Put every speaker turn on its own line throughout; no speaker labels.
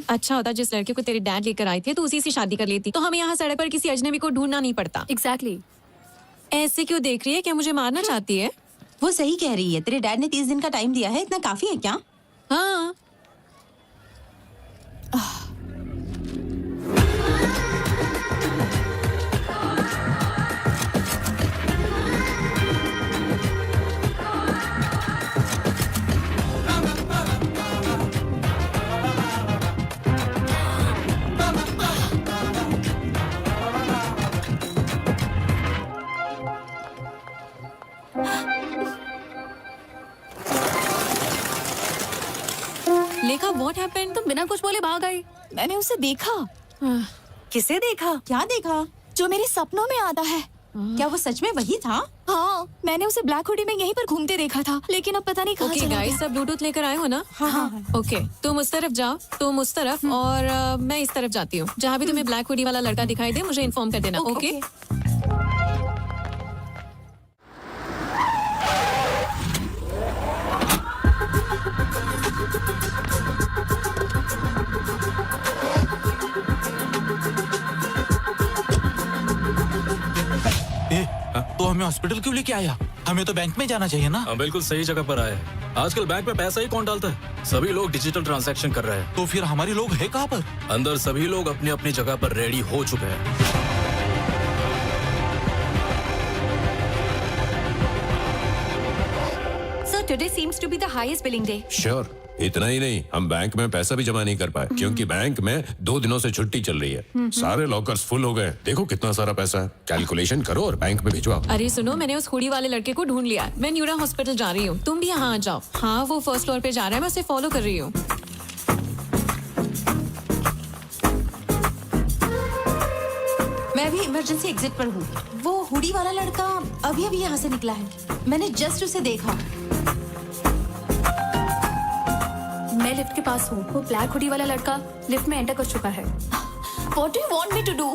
अच्छा होता जिस लड़के को तेरे डैड लेकर आए थे तो उसी से शादी कर लेती, तो हमें यहाँ सड़क पर किसी अजनबी को ढूंढना नहीं पड़ता।
एग्जैक्टली।
ऐसे क्यों देख रही है? क्या मुझे मारना चाहती है?
वो सही कह रही है, तेरे डैड ने 30 दिन का टाइम दिया है, इतना काफी है क्या?
हाँ। लेखा, व्हाट हैपेंड?
तुम बिना कुछ बोले भाग गई। मैंने उसे देखा।
किसे देखा? क्या देखा?
जो मेरे सपनों में आता है।
क्या वो सच में वही था?
हाँ, मैंने उसे ब्लैक हुडी में यहीं पर घूमते देखा था, लेकिन अब पता नहीं कहाँ
ओके
चला
गाइस,
गया।
सब ब्लूटूथ लेकर आए हो ना?
हाँ।
ओके, तुम उस तरफ जाओ, तुम उस तरफ, और मैं इस तरफ जाती हूँ। जहाँ भी तुम्हें ब्लैक हुडी वाला लड़का दिखाई दे मुझे इन्फॉर्म कर देना। ओके?
तो हमें हॉस्पिटल क्यों लेके आया? हमें तो बैंक में जाना चाहिए ना।
हम बिल्कुल सही जगह पर आए हैं। आजकल बैंक में पैसा ही कौन डालता है? सभी लोग डिजिटल ट्रांजैक्शन कर रहे हैं।
तो फिर हमारे लोग है कहाँ पर?
अंदर सभी लोग अपनी अपनी जगह पर रेडी हो चुके हैं।
So today seems to be the highest billing day.
Sure. इतना ही नहीं, हम बैंक में पैसा भी जमा नहीं कर पाए क्योंकि बैंक में 2 दिनों से छुट्टी चल रही है। सारे लॉकर्स फुल हो गए। देखो कितना सारा पैसा है। कैलकुलेशन करो और बैंक में भिजवाओ।
अरे सुनो, मैंने उस हुडी वाले लड़के को ढूंढ लिया। मैं न्यूरा हॉस्पिटल जा रही हूँ, तुम भी यहाँ आ जाओ। हाँ, वो फर्स्ट फ्लोर पे जा रहा है, मैं उसे फॉलो कर रही हूँ।
मैं भी इमरजेंसी एग्जिट पर हूँ। वो हुडी वाला लड़का अभी अभी यहाँ से निकला है, मैंने जस्ट उसे देखा।
मैं लिफ्ट के पास हूँ। वो ब्लैक हुडी वाला लड़का लिफ्ट में एंटर कर चुका है। What do you want me to do?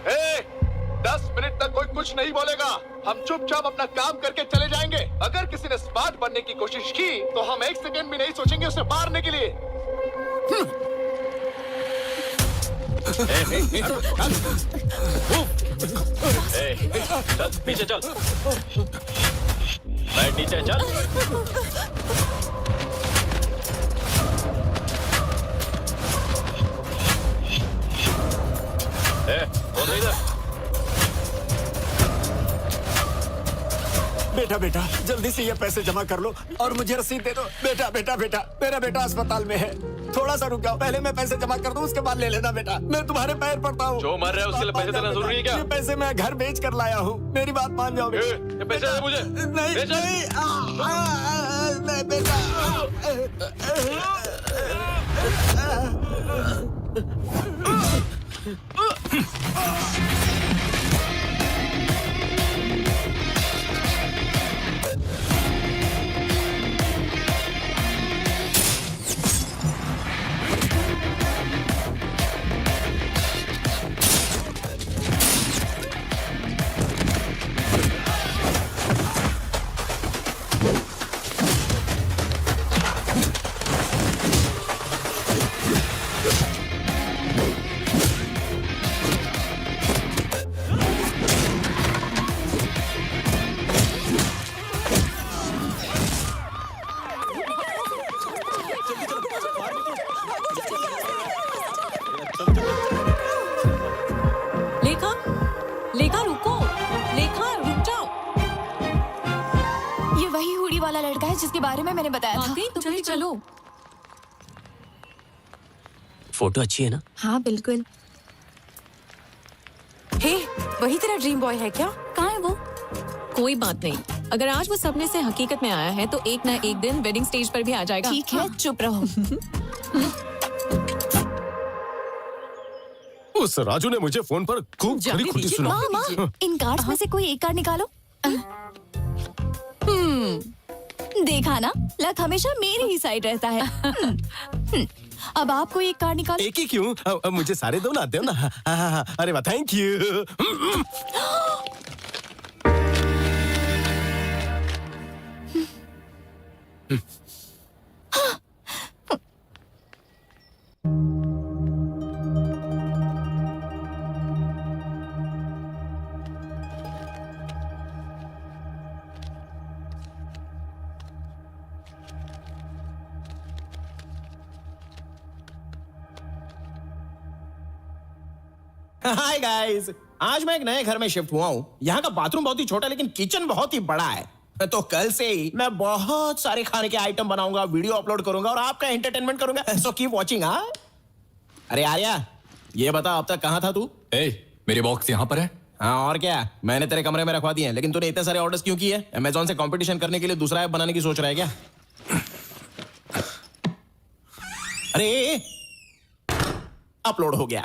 A, 10 minute तक कोई कुछ नहीं बोलेगा। हम चुपचाप अपना काम करके चले जाएंगे। अगर किसी ने स्मार्ट बनने की कोशिश की तो हम 1 सेकंड भी नहीं सोचेंगे उसे मारने के लिए।
चल पीछे चल। बैठ नीचे चल। बोल इधर।
बेटा बेटा जल्दी से ये पैसे जमा कर लो और मुझे रसीद दे दो। बेटा बेटा बेटा मेरा बेटा अस्पताल में है, थोड़ा सा रुक जाओ। पहले मैं पैसे जमा कर दूं, उसके बाद ले लेना बेटा। मैं तुम्हारे पैर पड़ता हूँ।
जो मर रहा है उसके लिए पैसे देना जरूरी है क्या?
ये पैसे मैं घर बेच कर लाया हूँ, मेरी बात मान जाओ।
ये पैसे दे मुझे।
नहीं
ले चल।
नहीं बेटा।
लेखा रुको, लेखा रुक जाओ।
ये वही हुडी वाला लड़का है जिसके बारे में मैंने बताया था।
वाकई? तो जल्दी चलो।
फोटो अच्छी है ना?
हाँ बिल्कुल।
हे, वही तेरा ड्रीम बॉय है क्या?
कहाँ है वो?
कोई बात नहीं, अगर आज वो सपने से हकीकत में आया है तो एक ना एक दिन वेडिंग स्टेज पर भी आ जाएगा।
ठीक है, चुप रहो।
उस राजू ने मुझे फोन पर खूब खरी खुदी सुना।
माँ, इन कार्ड्स में से कोई एक कार्ड निकालो। देखा ना, लक हमेशा मेरी ही साइड रहता है। अब आपको एक कार्ड निकालो।
एक ही क्यों? मुझे सारे दो ना आते हो ना। हाँ, अरे वाह, थैंक यू।
हाय गाइस, आज मैं एक नए घर में शिफ्ट हुआ हूँ। यहाँ का बाथरूम बहुत ही छोटा लेकिन किचन बहुत ही बड़ा है। तो कल से ही मैं बहुत सारे खाने के आइटम बनाऊंगा, वीडियो अपलोड करूंगा और आपका एंटरटेनमेंट करूंगा। So keep watching. हाँ, अरे आर्या, ये बता अब तक कहाँ था तू?
मेरे बॉक्स यहाँ पर है।
हाँ और क्या, मैंने तेरे कमरे में रखवा दिए हैं, लेकिन तूने इतने सारे ऑर्डर्स क्यों किए? अमेज़न से कंपटीशन करने के लिए दूसरा ऐप बनाने की सोच रहा है क्या? अरे अपलोड हो गया।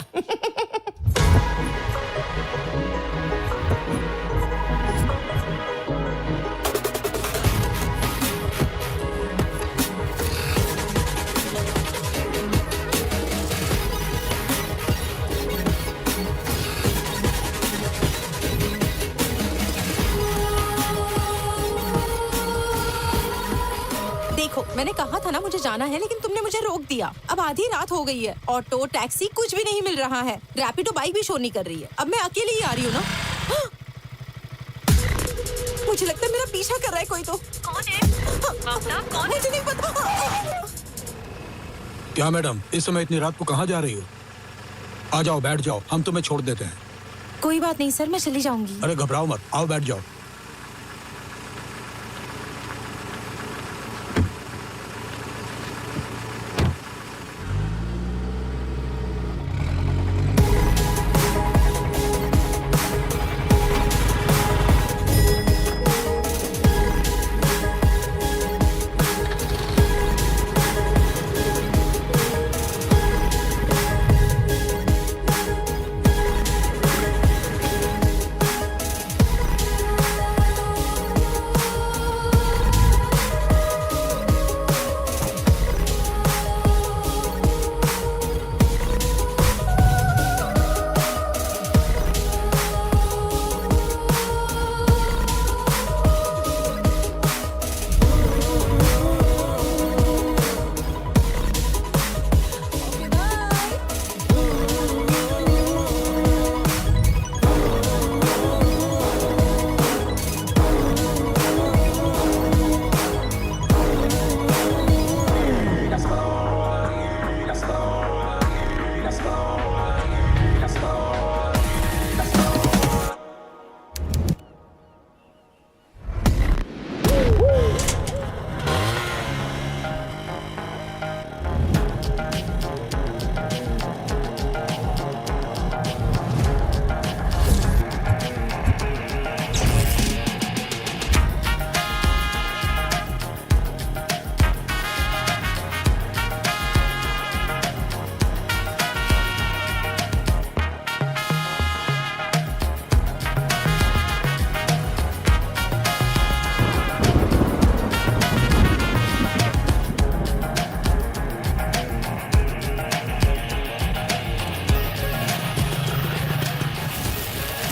देखो, मैंने कहा था ना मुझे जाना है, लेकिन तुमने मुझे रोक दिया। अब आधी रात हो गई है, ऑटो टैक्सी कुछ भी नहीं मिल रहा है, रैपिडो बाइक भी शो नहीं कर रही है। अब मैं अकेली ही आ रही हूँ ना। मुझे लगता है मेरा पीछा कर रहा है कोई। तो कौन है? कौन? मुझे नहीं पता।
क्या मैडम, इस समय इतनी रात को कहाँ जा रही हो? आ जाओ, बैठ जाओ, हम तुम्हें छोड़ देते हैं।
कोई बात नहीं सर, मैं चली जाऊंगी।
अरे घबराओ मत, आओ बैठ जाओ।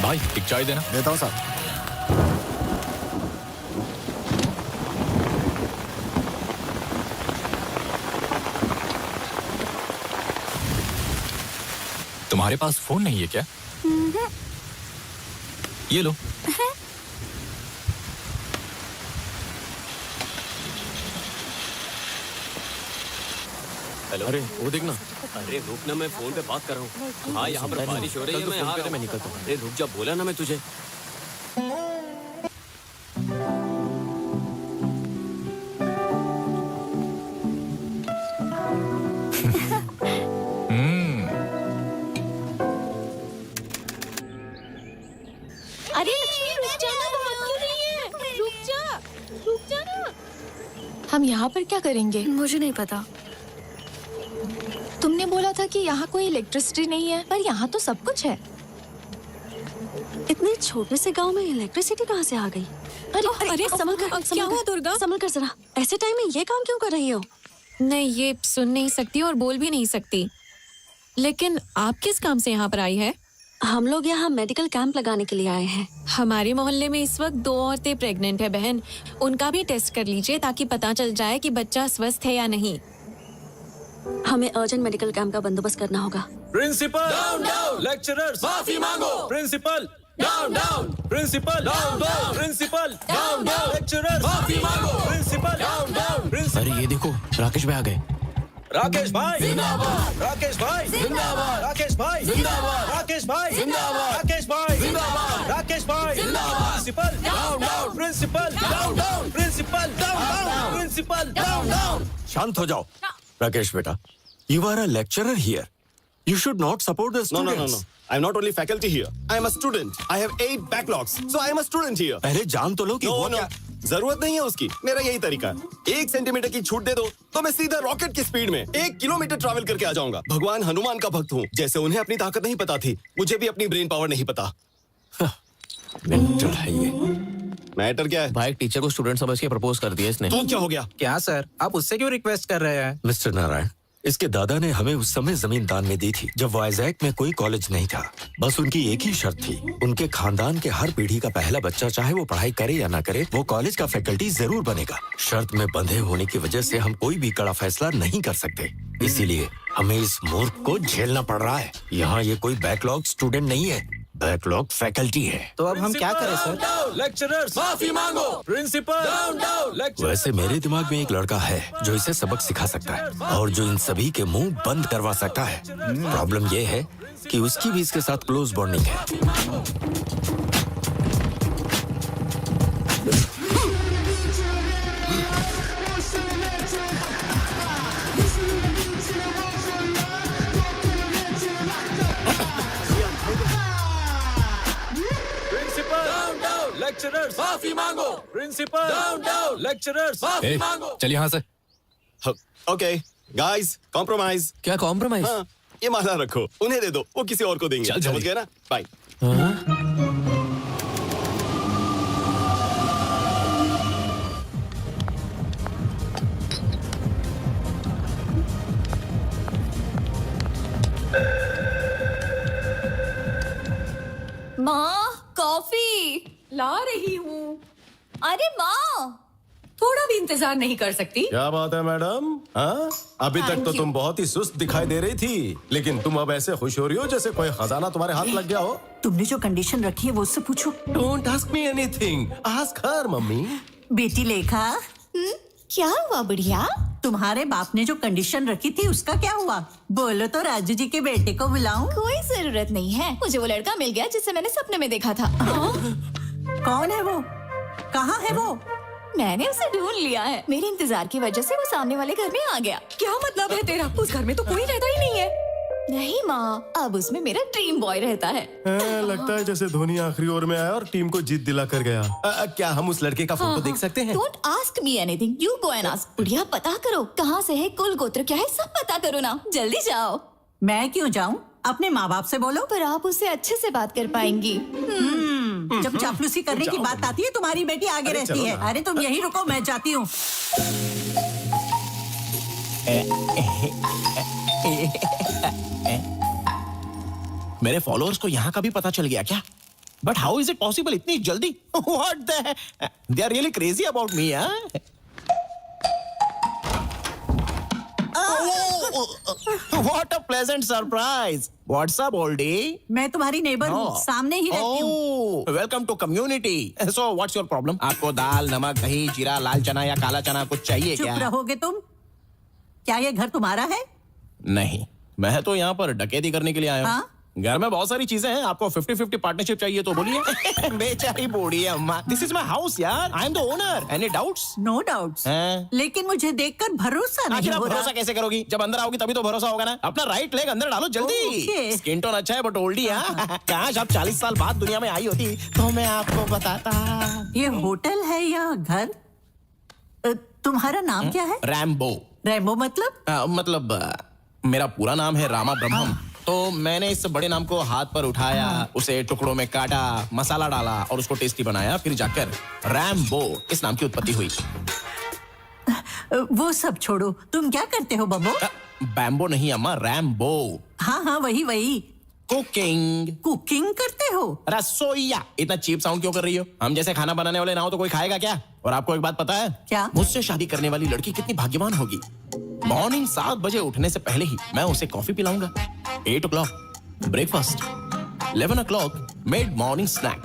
भाई एक चाय देना।
देता हूँ साहब।
तुम्हारे पास फोन नहीं है क्या? ये लो।
हेलो,
अरे वो देखना।
अरे रुक ना, मैं फोन पे बात कर रहा हूँ। हाँ, यहाँ पर बारिश हो रही है, मैं आ रहा हूँ।
मैं निकलता हूँ।
अरे रुक जा, बोला ना मैं तुझे।
अरे लक्ष्मी, रुक जा ना, वहाँ क्यों नहीं है? रुक जा ना। हम यहाँ पर क्या करेंगे? मुझे नहीं पता। तुमने बोला था कि यहाँ कोई इलेक्ट्रिसिटी नहीं है, पर यहाँ तो सब कुछ है। इतने छोटे से गांव में इलेक्ट्रिसिटी कहाँ से आ गई? अरे संभल कर,
क्या हुआ दुर्गा?
संभल कर जरा। ऐसे टाइम में ये काम क्यों कर रही हो?
नहीं, ये सुन नहीं सकती और बोल भी नहीं सकती। लेकिन आप किस काम से यहाँ पर आई है?
हम लोग यहाँ मेडिकल कैंप लगाने के लिए आए हैं।
हमारे मोहल्ले में इस वक्त 2 औरतें प्रेग्नेंट है बहन। उनका भी टेस्ट कर लीजिए ताकि पता चल जाए कि बच्चा स्वस्थ है या नहीं।
हमें अर्जेंट मेडिकल कैंप का बंदोबस्त करना होगा।
प्रिंसिपल डाउन डाउन, लेक्चरर्स माफी मांगो। Principal down down, principal down down, principal down down, lecturers माफी मांगो। Principal down down, principal.
अरे ये देखो, राकेश भाई आ गए।
राकेश भाई जिंदाबाद, राकेश भाई जिंदाबाद, राकेश भाई जिंदाबाद, राकेश भाई जिंदाबाद, राकेश भाई जिंदाबाद, राकेश भाई जिंदाबाद। Principal down down, principal down down, principal down down, principal down down.
शांत हो जाओ राकेश बेटा, you are a lecturer here. You should not support the students.
No. I'm not only faculty here. I am a student. I have 8 backlogs. So I am a student here.
पहले जान तो लो कि हुआ क्या।
जरूरत नहीं है उसकी, मेरा यही तरीका है। 1 सेंटीमीटर की छूट दे दो तो मैं सीधा रॉकेट की स्पीड में 1 किलोमीटर ट्रैवल करके आ जाऊंगा। भगवान हनुमान का भक्त हूँ। जैसे उन्हें अपनी ताकत नहीं पता थी, मुझे भी अपनी ब्रेन पावर नहीं पता।
मेंटल है ये।
मैटर क्या है?
भाई टीचर को स्टूडेंट समझ के प्रपोज कर दिया इसने।
तो क्या हो गया?
क्या सर, आप उससे क्यों रिक्वेस्ट कर रहे हैं?
मिस्टर नारायण, इसके दादा ने हमें उस समय जमीन दान में दी थी जब वाइजैक में कोई कॉलेज नहीं था। बस उनकी एक ही शर्त थी, उनके खानदान के हर पीढ़ी का पहला बच्चा चाहे वो पढ़ाई करे या ना करे, वो कॉलेज का फैकल्टी जरूर बनेगा। शर्त में बंधे होने की वजह से हम कोई भी कड़ा फैसला नहीं कर सकते, इसीलिए हमें इस मूर्ख को झेलना पड़ रहा है। यहाँ ये कोई बैकलॉग स्टूडेंट नहीं है, बैकलॉग फैकल्टी है।
तो अब हम क्या करें सर?
लेक्चरर्स माफी मांगो। Principal down down, lecturers.
वैसे मेरे दिमाग में एक लड़का है जो इसे सबक सिखा सकता है और जो इन सभी के मुंह बंद करवा सकता है। प्रॉब्लम ये है कि उसकी भी इसके साथ क्लोज बॉन्डिंग है।
लेक्चरर्स माफी मांगो। प्रिंसिपल डाउन डाउन, लेक्चरर्स माफी मांगो।
चल यहाँ से।
Okay guys, compromise.
क्या कॉम्प्रोमाइज?
हाँ, ये माला रखो, उन्हें दे दो, वो किसी और को देंगे। समझ गए ना? बाय।
माँ, कॉफी
ला रही हूँ।
अरे माँ,
थोड़ा भी इंतजार नहीं कर सकती?
क्या बात है मैडम? हाँ, अभी तक तो तुम बहुत ही सुस्त दिखाई दे रही थी, लेकिन तुम अब ऐसे खुश हो रही हो जैसे कोई खजाना तुम्हारे हाथ लग गया हो।
तुमने जो कंडीशन रखी है वो उससे पूछो।
Don't ask me anything, ask her mummy.
बेटी लेखा,
क्या हुआ बढ़िया?
तुम्हारे बाप ने जो कंडीशन रखी थी उसका क्या हुआ? बोलो तो राजू जी के बेटे को बुलाऊं?
कोई जरूरत नहीं है, मुझे वो लड़का मिल गया जिसे मैंने सपने में देखा था।
कौन है वो? कहाँ है वो?
मैंने उसे ढूंढ लिया है। मेरे इंतजार की वजह से वो सामने वाले घर में आ गया।
क्या मतलब है तेरा? उस घर में तो कोई रहता ही नहीं है।
नहीं माँ, अब उसमें मेरा ड्रीम बॉय रहता है।
लगता है जैसे धोनी आखिरी ओवर में आया और टीम को जीत दिला कर गया। क्या हम उस लड़के का फोटो देख सकते हैं?
Don't ask me anything, you go and ask। बुढ़िया, पता करो कहाँ से है, कुल गोत्र क्या है, सब पता करो ना, जल्दी जाओ।
मैं क्यों जाऊँ? अपने माँ बाप से बोलो।
पर आप उससे अच्छे से बात कर पाएंगी।
जब चापलूसी करने की बात आती है तुम्हारी बेटी आगे रहती है। अरे तुम यही रुको, मैं जाती हूँ।
मेरे फॉलोअर्स को यहाँ का भी पता चल गया क्या? But how is it possible इतनी जल्दी? What the, they are really crazy about me. What a pleasant surprise! What's up, oldie?
मैं तुम्हारी नेबर हूँ, सामने ही रहती हूँ।
Welcome to community. So what's your problem? आपको दाल, नमक, दही, जीरा, लाल चना या काला चना कुछ चाहिए क्या?
चुप रहोगे तुम? क्या ये घर तुम्हारा है?
नहीं, मैं तो यहाँ पर डकैती करने के लिए आया हूँ।
हाँ?
घर में बहुत सारी चीजें हैं, आपको 50-50 पार्टनरशिप चाहिए तो बोलिए। बेचारी बूढ़ी अम्मा। दिस इज माई हाउस यार, I am the owner. Any doubts?
No doubts. लेकिन मुझे देखकर भरोसा नहीं हो रहा।
भरोसा कैसे करोगी? जब अंदर आओगी तभी तो भरोसा होगा ना। अपना राइट लेग अंदर डालो जल्दी। स्किन टोन अच्छा है बट ओल्डी है। काश आप 40 साल बाद दुनिया में आई होती तो मैं आपको बताता।
ये होटल है या घर? तुम्हारा नाम क्या है?
रैम्बो।
रैम्बो मतलब?
मतलब मेरा पूरा नाम है रामा ब्रह्मम। तो मैंने इस बड़े नाम को हाथ पर उठाया, उसे टुकड़ों में काटा, मसाला डाला और उसको टेस्टी बनाया, फिर जाकर रैम्बो इस नाम की उत्पत्ति हुई।
वो सब छोड़ो, तुम क्या करते हो बब्बो?
बैम्बो नहीं अम्मा, रैम्बो।
हाँ हाँ वही।
कुकिंग
करते हो?
रसोईया। इतना चीप साउंड क्यों कर रही हो? हम जैसे खाना बनाने वाले ना हो तो कोई खाएगा क्या? और आपको एक बात पता है?
क्या?
मुझसे शादी करने वाली लड़की कितनी भाग्यवान होगी। मॉर्निंग 7 बजे उठने से पहले ही मैं उसे कॉफी पिलाऊंगा, 8 o'clock breakfast, 11 o'clock mid morning snack,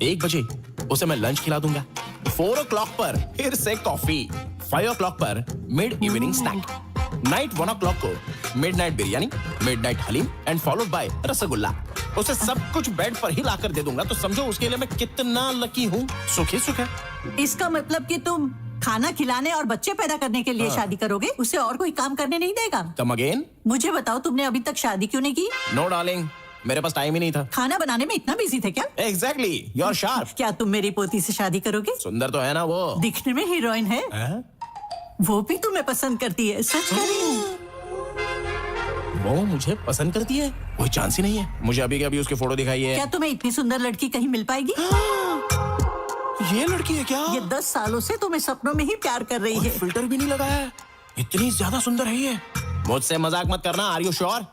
1 बजे उसे मैं लंच खिला दूंगा, 4 o'clock पर फिर से कॉफी, 5 o'clock पर mid evening snack, night 1 o'clock को midnight biryani, midnight haleem and followed by rasgulla. उसे सब कुछ बेड पर ही लाकर दे दूंगा, तो समझो उसके लिए मैं कितना लकी हूँ। सुखी सुख है।
इसका मतलब कि तुम खाना खिलाने और बच्चे पैदा करने के लिए शादी करोगे, उसे और कोई काम करने नहीं देगा?
Come again?
मुझे बताओ, तुमने अभी तक शादी क्यों नहीं की?
नो डार्लिंग, मेरे पास टाइम ही नहीं था।
खाना बनाने में इतना बिजी थे क्या?
Exactly, you are sharp.
क्या तुम मेरी पोती से शादी करोगे?
सुंदर तो है ना वो?
दिखने में हीरोइन है। वो भी तुम्हें पसंद करती है, सच कह रही हूँ।
वो मुझे पसंद करती है? कोई चांस ही नहीं है। मुझे अभी के अभी उसकी फोटो दिखाई है।
क्या तुम्हें इतनी सुंदर लड़की कहीं मिल पाएगी?
ये लड़की है क्या?
ये 10 सालों से तुम्हें सपनों में ही प्यार कर रही है।
फिल्टर भी नहीं लगाया है। इतनी ज्यादा सुंदर है ये। मुझसे मजाक मत करना। Are you sure?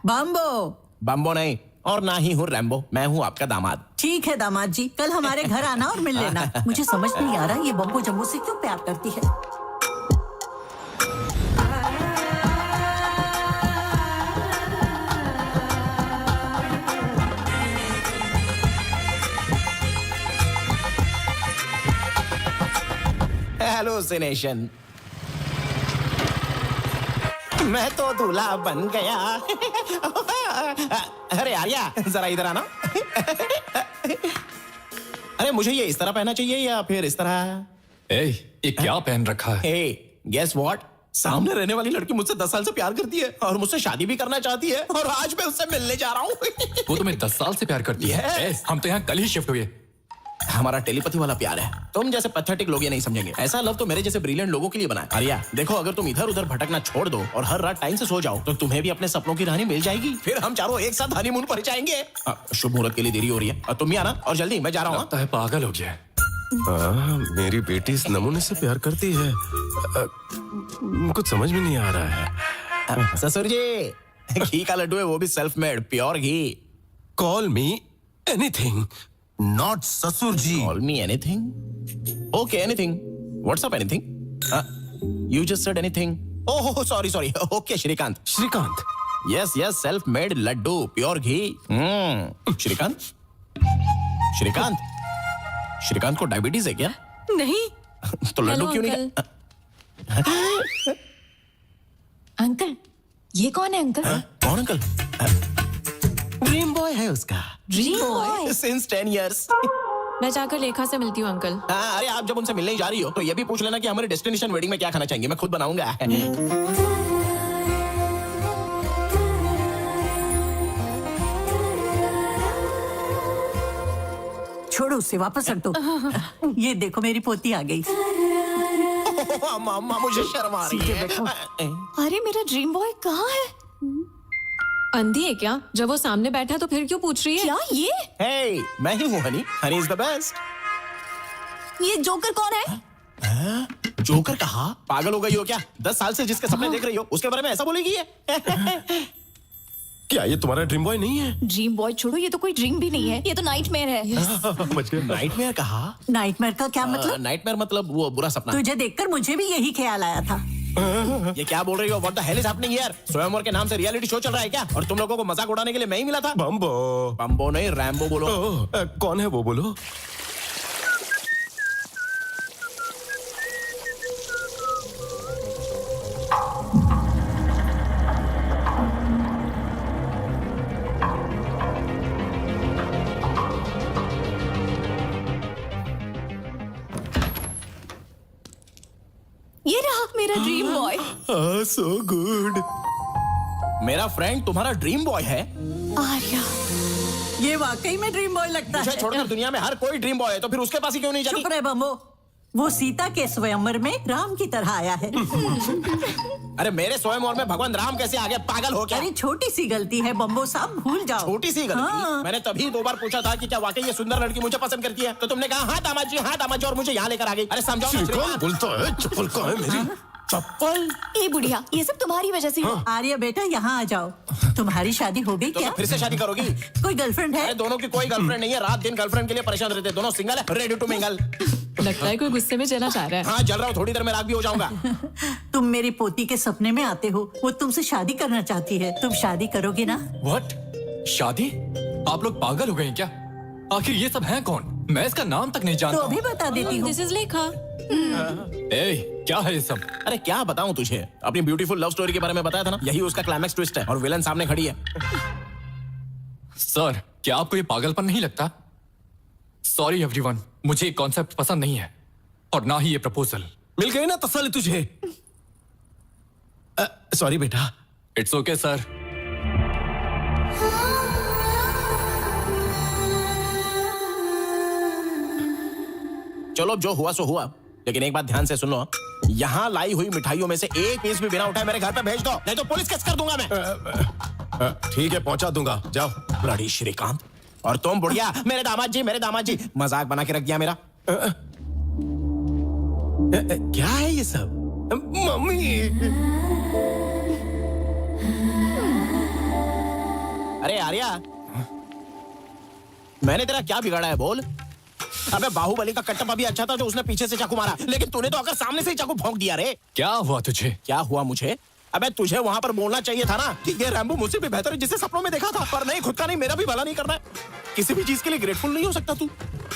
बम्बो नहीं, और ना ही हूँ रैम्बो। मैं हूँ आपका दामाद।
ठीक है दामाद जी, कल हमारे घर आना और मिल लेना। मुझे समझ नहीं आ रहा ये बम्बो जम्बो से क्यों प्यार करती है।
हेलुसिनेशन। मैं तो दूल्हा बन गया। अरे आर्या, जरा इधर आना। अरे मुझे ये इस तरह पहनना चाहिए या फिर इस तरह?
ये क्या पहन रखा है?
Guess what? सामने रहने वाली लड़की मुझसे 10 साल से प्यार करती है और मुझसे शादी भी करना चाहती है, और आज मैं उससे मिलने जा रहा हूँ।
वो तुम्हें 10 साल से प्यार करती है? हम तो यहाँ कल ही शिफ्ट हुए।
हमारा टेलीपैथी वाला प्यार है। तुम जैसे पैथेटिक लोग ये नहीं समझेंगे। ऐसा लव तो मेरे जैसे ब्रिलियंट लोगों के लिए बना है। आर्या देखो, अगर तुम इधर उधर भटकना छोड़ दो और हर रात टाइम से सो जाओ, तो तुम्हें भी अपने सपनों की रानी मिल जाएगी। फिर हम चारों एक साथ हनीमून पर जाएंगे। शुभ मुहूर्त के लिए देरी हो रही है, तुम भी आना और जल्दी। मैं जा रहा हूँ।
लगता है पागल हो गया।
मेरी बेटी इस नमूने से प्यार करती है, कुछ समझ में नहीं आ रहा है।
ससुर जी, घी का लड्डू है, वो भी self made, pure ghee.
Call me anything, not ससुर जी।
Call me anything? Okay, anything. What's up, anything? You just said anything. Oh, sorry. Okay, Shrikant.
Shrikant?
Yes, self-made laddu, pure ghee. Shrikant को डायबिटीज है क्या?
नहीं।
तो लड्डू
Hello,
क्यों नहीं?
Uncle, ये कौन है अंकल?
कौन अंकल? ड्रीम बॉय है उसका।
Dream boy?
Since 10 years.
मैं जाकर लेखा से मिलती हूँ अंकल।
अरे आप जब उनसे मिलने ही जा रही हो तो ये भी पूछ लेना कि हमारे डेस्टिनेशन वेडिंग में क्या खाना चाहेंगे। मैं खुद बनाऊंगा।
छोड़ो उसे, वापस रख दो। ये देखो मेरी पोती आ गई।
अम्मा मुझे शर्म आ रही है।
अरे मेरा ड्रीम बॉय कहाँ है?
अंधी है क्या? जब वो सामने बैठा तो फिर क्यों पूछ रही है?
क्या ये?
Hey, मैं ही हूँ Honey. Honey is the best.
ये जोकर कौन है?
जोकर कहा? पागल हो गई हो क्या? 10 साल से जिसके सपने देख रही हो उसके बारे में ऐसा बोलेगी है?
क्या ये तुम्हारा ड्रीम बॉय नहीं है?
ड्रीम बॉय छोड़ो, ये तो कोई ड्रीम भी नहीं है, ये तो नाइटमेयर है।
नाइटमेयर कहा?
नाइटमेयर का क्या मतलब?
नाइटमेयर मतलब वो बुरा सपना।
तुझे देखकर मुझे भी यही ख्याल आया था।
ये क्या बोल रही हो? What the hell is happening here? स्वयंवर के नाम से रियलिटी शो चल रहा है क्या? और तुम लोगों को मजाक उड़ाने के लिए मैं ही मिला था?
बम्बो
नहीं, रैम्बो बोलो।
कौन है वो बोलो?
ये रहा मेरा ड्रीम बॉय।
So good. मेरा फ्रेंड तुम्हारा ड्रीम बॉय है?
आर्या,
ये वाकई में ड्रीम बॉय लगता है।
मुझे छोड़कर दुनिया में हर कोई ड्रीम बॉय है, तो फिर उसके पास ही क्यों नहीं जाती?
चुप रहे बम्बो। वो सीता के स्वयंवर में राम की तरह आया है।
अरे मेरे स्वयंवर में भगवान राम कैसे आ गए? पागल हो क्या?
अरे छोटी सी गलती है बम्बो साहब, भूल जाओ।
छोटी सी गलती?
हाँ।
मैंने तभी 2 बार पूछा था कि क्या वाकई ये सुंदर लड़की मुझे पसंद करती है, तो तुमने कहा हाँ दामाद जी, हाँ दामाद जी, और मुझे यहाँ लेकर आ गई। अरे समझाओ ना श्रीकांत।
बोलता है चप्पल कहाँ है मेरी?
चप्पल?
ए बुढ़िया, ये सब तुम्हारी वजह से हुआ।
आर्य बेटा यहाँ आ जाओ। तुम्हारी शादी हो गई
तो
क्या?
फिर से शादी करोगी?
कोई गर्लफ्रेंड है?
अरे दोनों की कोई गर्लफ्रेंड नहीं है, रात दिन गर्लफ्रेंड के लिए परेशान रहते हैं। दोनों सिंगल है, रेडी टू मिंगल।
लगता है कोई गुस्से में चला चाह रहा है।
हाँ जल रहा हूँ, थोड़ी देर में राग भी हो जाऊंगा।
तुम मेरी पोती के सपने में आते हो, वो तुमसे शादी करना चाहती है, तुम शादी करोगे ना?
व्हाट? शादी? आप लोग पागल हो गए हैं क्या? आखिर ये सब है कौन? मैं इसका नाम तक नहीं
तो
जानता।
अभी बता देती हूँ।
दिस इज लेखा।
ए, क्या है ये सब?
अरे क्या बताऊं तुझे, अपनी ब्यूटीफुल लव स्टोरी के बारे में बताया था ना, यही उसका क्लाइमैक्स ट्विस्ट है और विलन सामने खड़ी है।
सर, क्या आपको ये पागलपन नहीं लगता? सॉरी एवरीवन, मुझे ये कॉन्सेप्ट पसंद नहीं है और ना ही ये प्रपोजल।
मिल गई ना तसल्ली तुझे? सॉरी बेटा।
It's okay sir.
चलो जो हुआ सो हुआ, लेकिन एक बात ध्यान से सुन लो, यहाँ लाई हुई मिठाइयों में से एक पीस भी बिना उठाए मेरे घर पे भेज दो, नहीं तो पुलिस केस कर दूंगा मैं।
ठीक है पहुंचा दूंगा, जाओ।
ब्लडी श्रीकांत। और तुम बुढ़िया, मेरे दामाद जी, मेरे दामाद जी, मजाक बना के रख दिया मेरा।
क्या है ये सब? मम्मी।
अरे आर्या, मैंने तेरा क्या बिगाड़ा है बोल? अबे बाहुबली का कट्टप्पा भी अच्छा था जो उसने पीछे से चाकू मारा, लेकिन तूने तो आकर सामने से ही चाकू भौंक दिया रे।
क्या हुआ तुझे?
क्या हुआ मुझे? अबे तुझे वहां पर बोलना चाहिए था ना कि ये रैम्बो मुझसे भी बेहतर है जिसे सपनों में देखा था, पर नहीं, खुद का नहीं, मेरा भी भला नहीं करना है। किसी भी चीज के लिए ग्रेटफुल नहीं हो सकता तू?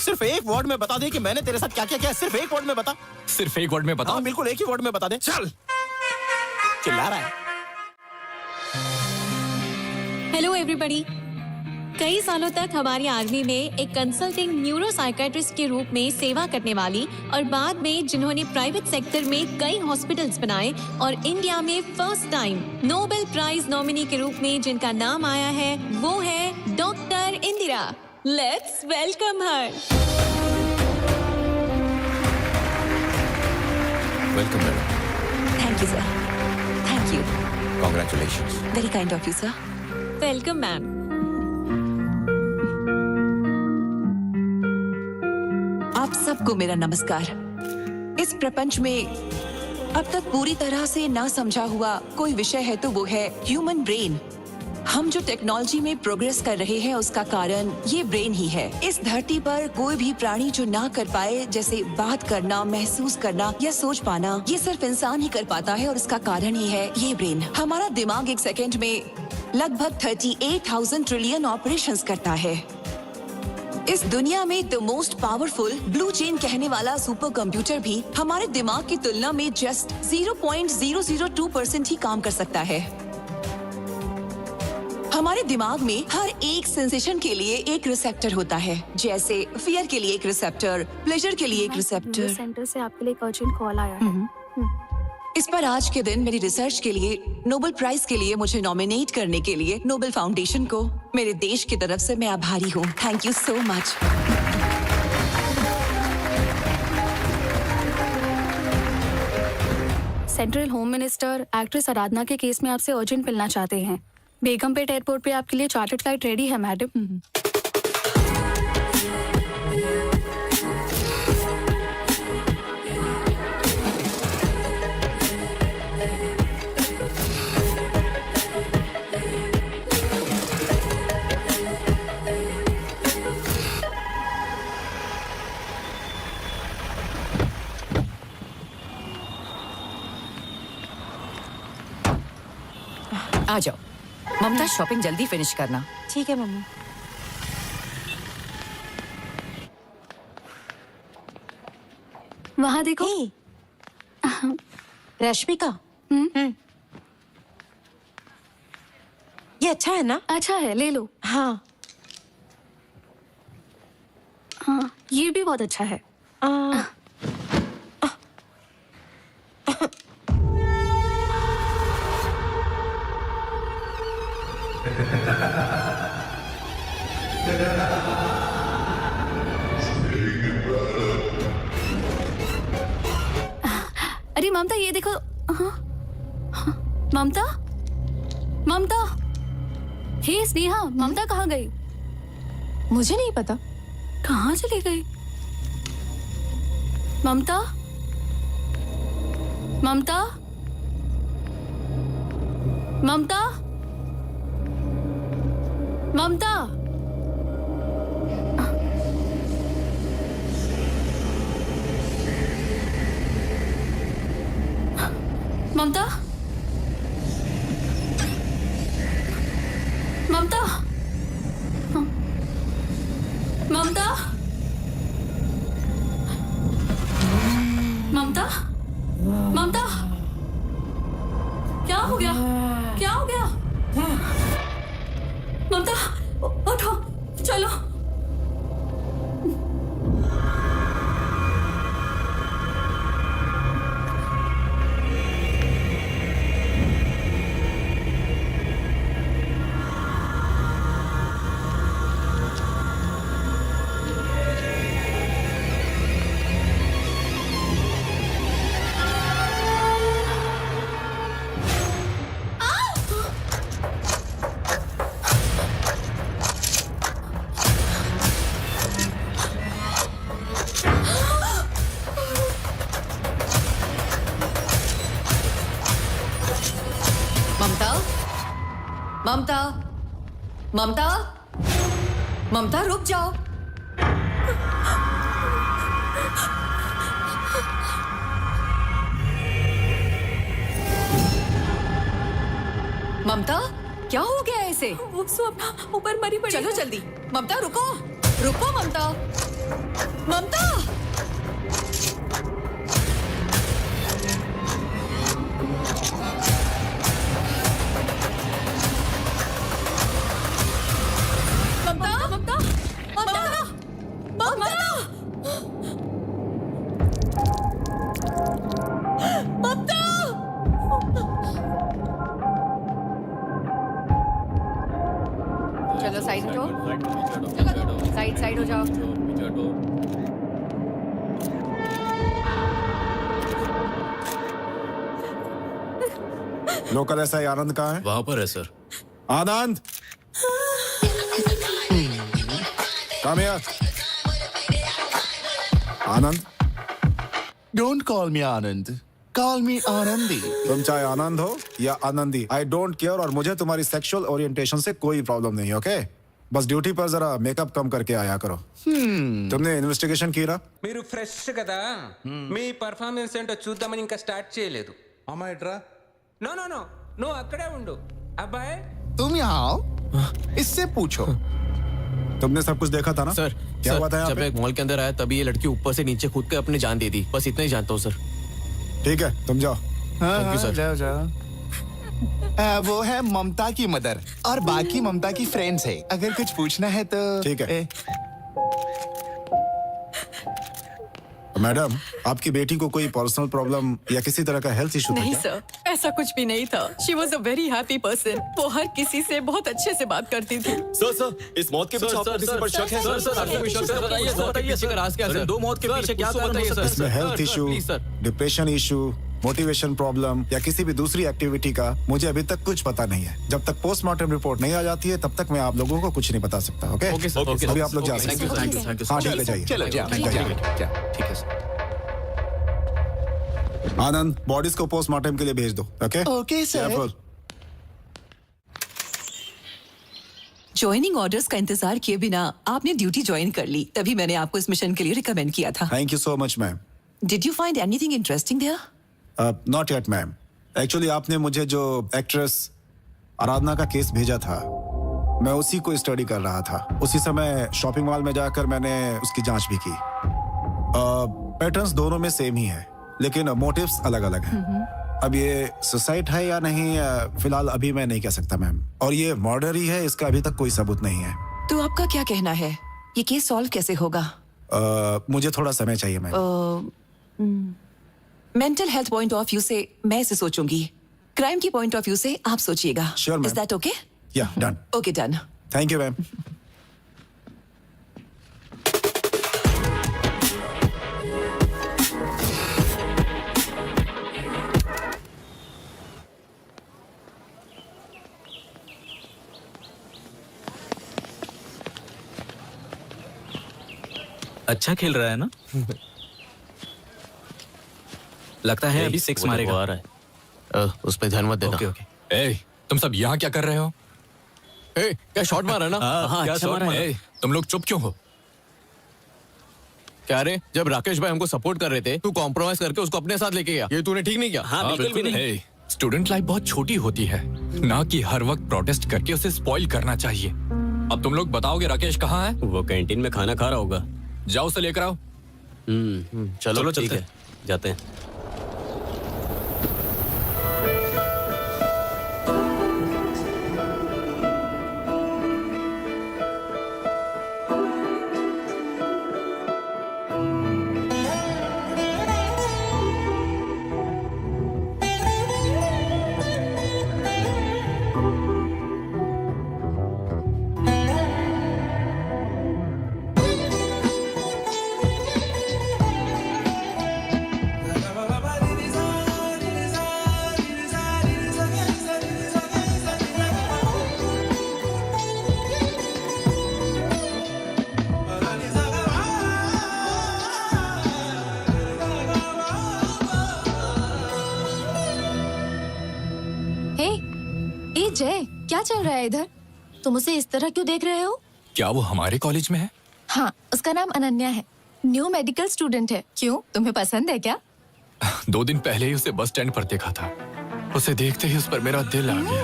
सिर्फ एक वर्ड में बता दे कि मैंने तेरे साथ क्या क्या किया, सिर्फ एक वर्ड में बता।
सिर्फ एक वर्ड में बता?
हाँ बिल्कुल, एक ही वर्ड में बता दे। चल। चिल्ला रहा है।
Hello everybody. कई सालों तक हमारी आर्मी में एक कंसल्टिंग न्यूरो साइकेट्रिस्ट के रूप में सेवा करने वाली और बाद में जिन्होंने प्राइवेट सेक्टर में कई हॉस्पिटल्स बनाए और इंडिया में first time Nobel prize nominee के रूप में जिनका नाम आया है, वो है doctor Indira. Let's welcome her.
Welcome madam.
Thank you sir. Thank you.
Congratulations.
Very kind of you sir.
Welcome ma'am.
आप सबको मेरा नमस्कार। इस प्रपंच में अब तक पूरी तरह से ना समझा हुआ कोई विषय है तो वो है ह्यूमन ब्रेन। हम जो टेक्नोलॉजी में प्रोग्रेस कर रहे हैं उसका कारण ये ब्रेन ही है। इस धरती पर कोई भी प्राणी जो ना कर पाए, जैसे बात करना, महसूस करना या सोच पाना, ये सिर्फ इंसान ही कर पाता है और इसका कारण ही है ये ब्रेन। हमारा दिमाग एक सेकेंड में लगभग 38,000 ट्रिलियन ऑपरेशंस करता है। इस दुनिया में the most powerful blue chain कहने वाला सुपर कंप्यूटर भी हमारे दिमाग की तुलना में जस्ट 0.002% ही काम कर सकता है। हमारे दिमाग में हर एक सेंसेशन के लिए एक रिसेप्टर होता है, जैसे फियर के लिए एक रिसेप्टर, प्लेजर के लिए एक रिसेप्टर।
सेंटर से आपके लिए एक अर्जेंट कॉल आया है।
इस पर आज के दिन मेरी रिसर्च के लिए नोबेल प्राइज के लिए मुझे नॉमिनेट करने के लिए नोबेल फाउंडेशन को मेरे देश की तरफ से मैं आभारी हूँ। Thank you so much.
Central home minister actress Aradhana के केस में आपसे अर्जेंट मिलना चाहते हैं। बेगमपेट एयरपोर्ट पे आपके लिए चार्टर्ड फ्लाइट रेडी है मैडम।
आ जाओ ममता, शॉपिंग जल्दी फिनिश करना।
ठीक है मम्मी। वहाँ देखो।
रश्मिका, ये अच्छा है ना?
अच्छा है, ले लो।
हाँ
हाँ, ये भी बहुत अच्छा है। अरे ममता ये देखो। हाँ, हाँ, ममता ममता। हे स्नेहा, ममता कहाँ गई?
मुझे नहीं पता।
कहाँ चली गई? ममता ममता ममता ममता। ममता ममता ममता ममता ममता। क्या हो गया? क्या हो गया? ममता उठो, चलो।
ममता ममता ममता ममता रुक जाओ। ममता क्या हो गया ऐसे?
वो अपना ऊपर मरी पड़ी।
चलो जल्दी। ममता रुको, रुको ममता, ममता। चलो साइड हो जाओ, साइड हो जाओ।
लोकल एसआई आनंद कहाँ है?
वहां पर है sir.
Anand, come here. Anand,
don't call me Anand, call मी आनंदी।
तुम चाहे आनंद हो या आनंदी, आई डोंट केयर। और मुझे तुम्हारी सेक्सुअल ओरिएंटेशन से कोई प्रॉब्लम नहीं, ओके? बस ड्यूटी पर जरा मेकअप कम करके आया करो। तुमने इन्वेस्टिगेशन की ना?
మీరు ఫ్రెష్ కదా మీ పర్ఫార్మెన్స్ ఏంటో చూద్దామని ఇంకా స్టార్ట్ చేయలేదు
అమ్మాయి ఎట్రా?
నో నో నో నువ్వు అక్కడే ఉండు అబ్బాయి
तुम यहाँ आओ, इससे पूछो।
तुमने सब कुछ देखा था ना?
सर
क्या हुआ था यहाँ
जब
पे?
एक मॉल के अंदर आया तभी ये लड़की ऊपर से नीचे कूद के अपनी जान दे दी, बस इतना ही जानता हूँ सर।
ठीक है, तुम जाओ।
Thank you, sir.
जाओ जाओ। वो है ममता की मदर और बाकी ममता की फ्रेंड्स है। अगर कुछ पूछना है तो
ठीक है। मैडम, आपकी बेटी को कोई पर्सनल प्रॉब्लम या किसी तरह का हेल्थ इशू था
नहीं
क्या?
सर, ऐसा कुछ भी नहीं था। She was a very happy person. वो हर किसी से बहुत अच्छे से बात करती थी।
सर, इस मौत के पीछे आपको किसी पर शक है?
आपको कोई शक है? बताइए सर, बताइए सर, राज क्या सर? दो मौत के पीछे क्या कारण हो सकता है?
इसमें health issue, depression issue, motivation problem या किसी भी दूसरी एक्टिविटी का मुझे अभी तक कुछ पता नहीं है। जब तक पोस्टमार्टम रिपोर्ट नहीं आ जाती है तब तक मैं आप लोगों को कुछ नहीं बता सकता। ओके?
ओके सर, ओके,
अभी आप लोग जा सकते
थैंक यू,
हैं।
Thank you, thank you.
हाँ, ठीक है, जाइए।
चलो जाओ,
ठीक है सर।
आनंद, बॉडीज को पोस्टमार्टम के लिए भेज दो। Okay?
Okay sir.
Careful.
Joining orders का इंतजार किए बिना आपने ड्यूटी ज्वाइन कर ली, तभी मैंने आपको इस मिशन के लिए रिकमेंड किया था।
Thank you so much ma'am.
Did you find anything interesting there?
Not yet ma'am. Actually आपने मुझे जो एक्ट्रेस आराधना का केस भेजा था, मैं उसी को स्टडी कर रहा था। उसी समय शॉपिंग मॉल में जाकर मैंने उसकी जांच भी की। पैटर्न्स दोनों में सेम ही है, लेकिन मोटिव्स अलग अलग हैं। अब ये सुसाइड है या नहीं, फिलहाल अभी मैं नहीं कह सकता मैम। और ये मर्डर ही है, इसका अभी तक कोई सबूत नहीं है।
तो आपका क्या कहना है, ये केस सॉल्व कैसे होगा?
मुझे थोड़ा समय चाहिए ma'am.
Mental health point of view से मैं इसे सोचूंगी, क्राइम की पॉइंट ऑफ व्यू से आप सोचिएगा।
Sure, ma'am.
Is that okay?
या done.
Okay done.
Thank you ma'am.
अच्छा खेल रहा है ना? लगता है अभी 6 मारेगा।
आ रहा है। उस पे ध्यान मत देना।
Okay okay.
ए, तुम सब यहाँ क्या कर रहे हो? ए, क्या शॉट मारा ना?
हाँ,
क्या
अच्छा
शॉट
मारा।
ए, तुम लोग चुप क्यों हो?
क्या रे, जब राकेश भाई हमको सपोर्ट कर रहे थे तू कॉम्प्रोमाइज करके उसको अपने साथ लेके गया, ये तूने ठीक नहीं किया।
हाँ, बिल्कुल भी नहीं।
स्टूडेंट लाइफ बहुत छोटी होती है, ना कि हर वक्त प्रोटेस्ट करके उसे स्पॉइल करना चाहिए। अब तुम लोग बताओगे राकेश कहाँ है?
वो कैंटीन में खाना खा रहा होगा।
जाओ उसे लेकर आओ।
चलो
चलते
ठीक है, जाते हैं।
ए जय, क्या चल रहा है इधर? तुम उसे इस तरह क्यों देख रहे हो?
क्या वो हमारे कॉलेज में है?
हाँ, उसका नाम अनन्या है, न्यू मेडिकल स्टूडेंट है। क्यों, तुम्हें पसंद है क्या?
2 दिन पहले ही उसे बस स्टैंड पर देखा था। उसे देखते ही उस पर मेरा दिल आ गया।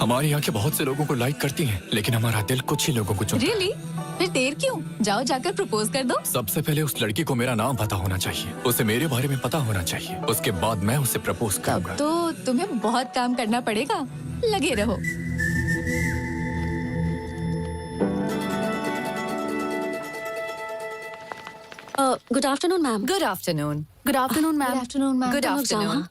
हमारी आंखें बहुत से लोगों को लाइक करती हैं, लेकिन हमारा दिल कुछ ही लोगों को चुनता है।
रियली? फिर देर क्यों? जाओ जाकर प्रपोज कर दो।
सबसे पहले उस लड़की को मेरा नाम पता होना चाहिए, उसे मेरे बारे में पता होना चाहिए, उसके बाद मैं उसे प्रपोज करूंगा।
तो तुम्हें बहुत काम करना पड़ेगा, लगे रहो।
Good afternoon ma'am.
Good afternoon.
Good afternoon ma'am. Good afternoon ma'am.
Good afternoon.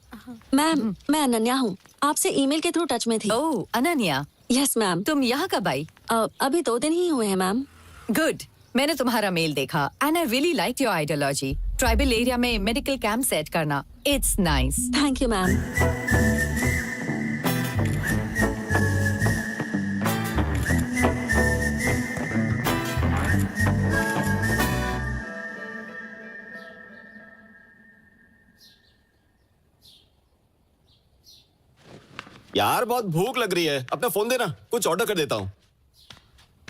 Ma'am, मैं अनन्या हूँ, आपसे ईमेल के थ्रू टच में थी।
ओह अनन्या,
यस मैम।
तुम यहाँ कब आई?
अभी 2 दिन ही हुए हैं मैम।
गुड, मैंने तुम्हारा मेल देखा and I really like your ideology. Tribal area में मेडिकल कैंप सेट करना, it's nice.
Thank you ma'am.
यार बहुत भूख लग रही है, अपना फोन देना, कुछ ऑर्डर कर देता हूँ।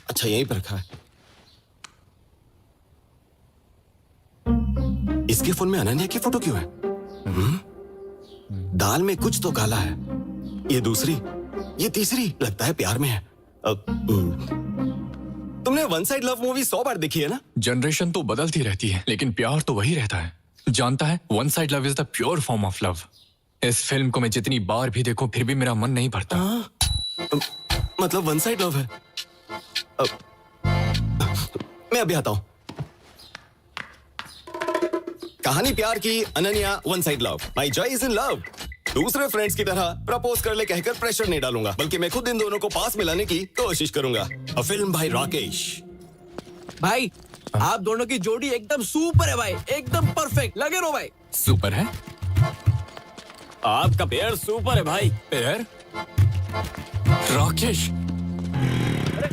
अच्छा यहीं पर रखा है। इसके फोन में अनन्या की फोटो क्यों है? दाल में कुछ तो काला है। ये दूसरी, ये तीसरी, लगता है प्यार में है। तुमने वन साइड लव मूवी 100 बार देखी है ना?
जनरेशन तो बदलती रहती है, लेकिन प्यार तो वही रहता है। जानता है, one side love is the pure form of love. इस फिल्म को मैं जितनी बार भी देखूं फिर भी मेरा मन नहीं भरता।
मतलब वन साइड लव है। मैं अभी आता हूं। कहानी प्यार की, Ananya one side love. My Joy is in love. दूसरे फ्रेंड्स की तरह प्रपोज कर ले कहकर प्रेशर नहीं डालूंगा, बल्कि मैं खुद इन दोनों को पास मिलाने की कोशिश करूंगा। अ फिल्म भाई राकेश।
भाई आप दोनों की जोड़ी एकदम सुपर है भाई, एकदम परफेक्ट। लगे रहो भाई।
सुपर है?
आपका पेयर सुपर है भाई।
पेयर? राकेश,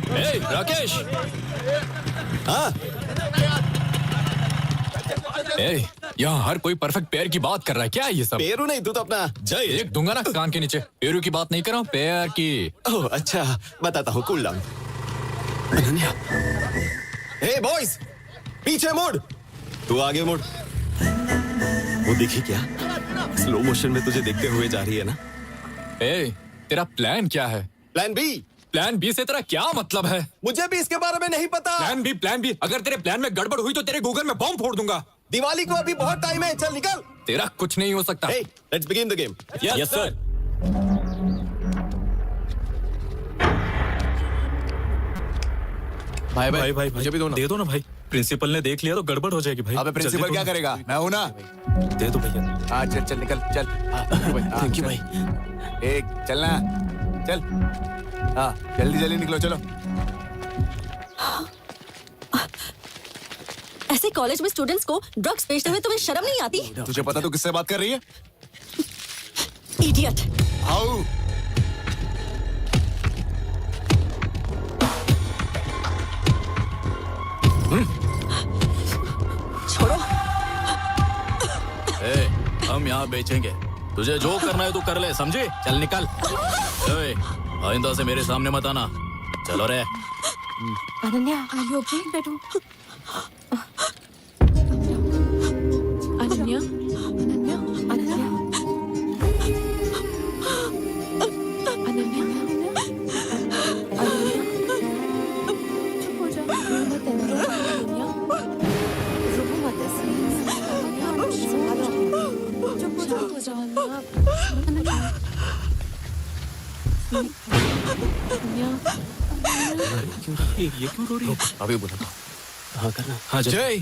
ए राकेश।
हाँ
ए, यहाँ हर कोई परफेक्ट पेयर की बात कर रहा है, क्या है ये सब?
पेरू नहीं, तू तो अपना जय।
एक दूंगा ना कान के नीचे। पेरू की बात नहीं कर रहा हूँ, पेयर की।
ओह अच्छा, बताता हूँ। Cool down. Ananya, hey boys, पीछे मुड़। तू आगे मुड़। वो देखी क्या? स्लो मोशन में तुझे देखते हुए जा रही है ना?
ए, तेरा प्लान क्या है?
Plan B.
प्लान बी से तेरा क्या मतलब है?
मुझे भी इसके बारे में नहीं पता।
Plan B. अगर तेरे प्लान में गड़बड़ हुई तो तेरे गूगल में बॉम्ब फोड़ दूंगा।
दिवाली को अभी बहुत टाइम है, चल निकल।
तेरा कुछ नहीं हो सकता।
Hey, let's begin the game.
Yes sir.
भाई मुझे भी दो ना।
दे दो ना भाई, प्रिंसिपल ने देख लिया तो गड़बड़ हो जाएगी भाई।
अबे प्रिंसिपल क्या करेगा? मैं हूं ना।
दे दो भैया।
हाँ चल निकल चल।
थैंक यू भाई।
एक चलना, चल। हाँ जल्दी निकलो, चलो।
ऐसे कॉलेज में स्टूडेंट्स को ड्रग्स बेचते हुए तुम्हें शर्म नहीं आती?
तुझे पता तू किससे बात कर रही है?
इडियट।
हाउ?
यहाँ बेचेंगे। तुझे जो करना है तू कर ले, समझी? चल निकल। ओए, आइंदा से मेरे सामने मत आना। चलो रे।
Ananya, are you okay? बैठो। अनन्या, अनन्या, अनन्या, अनन्या, अनन्या, चुप हो जाओ, रो मत अनन्या, रो मत ऐसे। चुप हो जाओ अनन्या।
ये क्यों रो रही है? अभी बोला।
हाँ करना।
हाँ जय।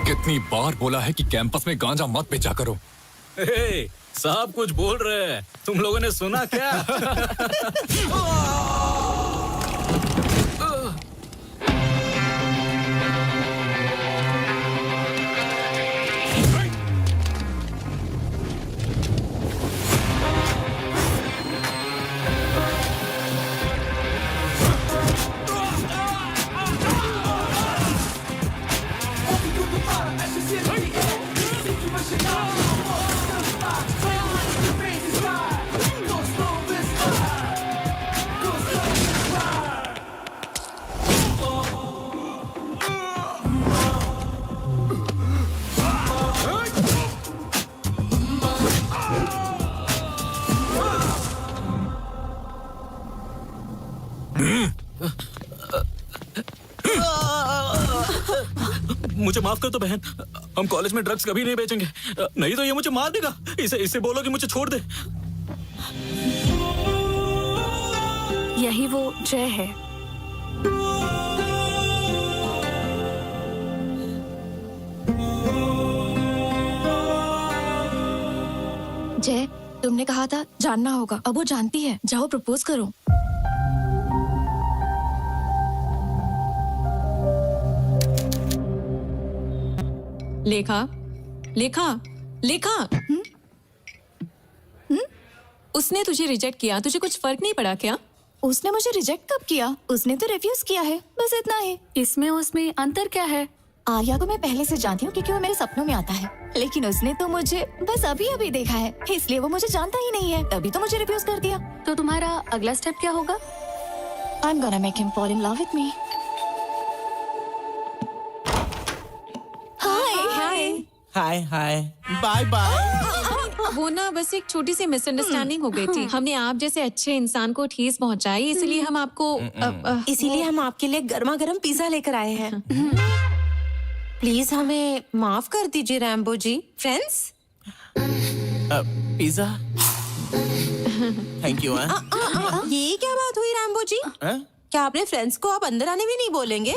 कितनी बार बोला है कि कैंपस में गांजा मत बेचा करो।
सब कुछ बोल रहे हैं, तुम लोगों ने सुना क्या?
मुझे माफ कर दो बहन, हम कॉलेज में ड्रग्स कभी नहीं बेचेंगे, नहीं तो ये मुझे मार देगा। इसे बोलो कि मुझे छोड़ दे।
यही वो जय है। जय, तुमने कहा था जानना होगा, अब वो जानती है। जाओ प्रपोज करो।
लेखा, लेखा, लेखा। उसने तुझे रिजेक्ट किया, तुझे कुछ फर्क नहीं पड़ा क्या?
उसने मुझे रिजेक्ट कब किया? उसने तो रिफ्यूज किया है, बस इतना ही। इसमें उसमें अंतर क्या है? आर्या को मैं पहले से जानती हूँ क्योंकि वो मेरे सपनों में आता है, लेकिन उसने तो मुझे बस अभी अभी देखा है, इसलिए वो मुझे जानता ही नहीं है, तभी तो मुझे रिफ्यूज कर दिया। तो तुम्हारा अगला स्टेप क्या होगा? I'm gonna make him fall in love with me.
Hi hi bye bye.
वो ना बस एक छोटी सी मिसअंडरस्टैंडिंग हो गई थी। हमने आप जैसे अच्छे इंसान को ठेस पहुंचाई, इसलिए हम आपको
इसीलिए हम आपके लिए गर्मा गर्म पिज्जा लेकर आए हैं। प्लीज हमें माफ कर दीजिए Rambo ji. Friends,
pizza. Thank you.
ये क्या बात हुई रैम्बो जी? क्या आपने फ्रेंड्स को आप अंदर आने भी नहीं बोलेंगे?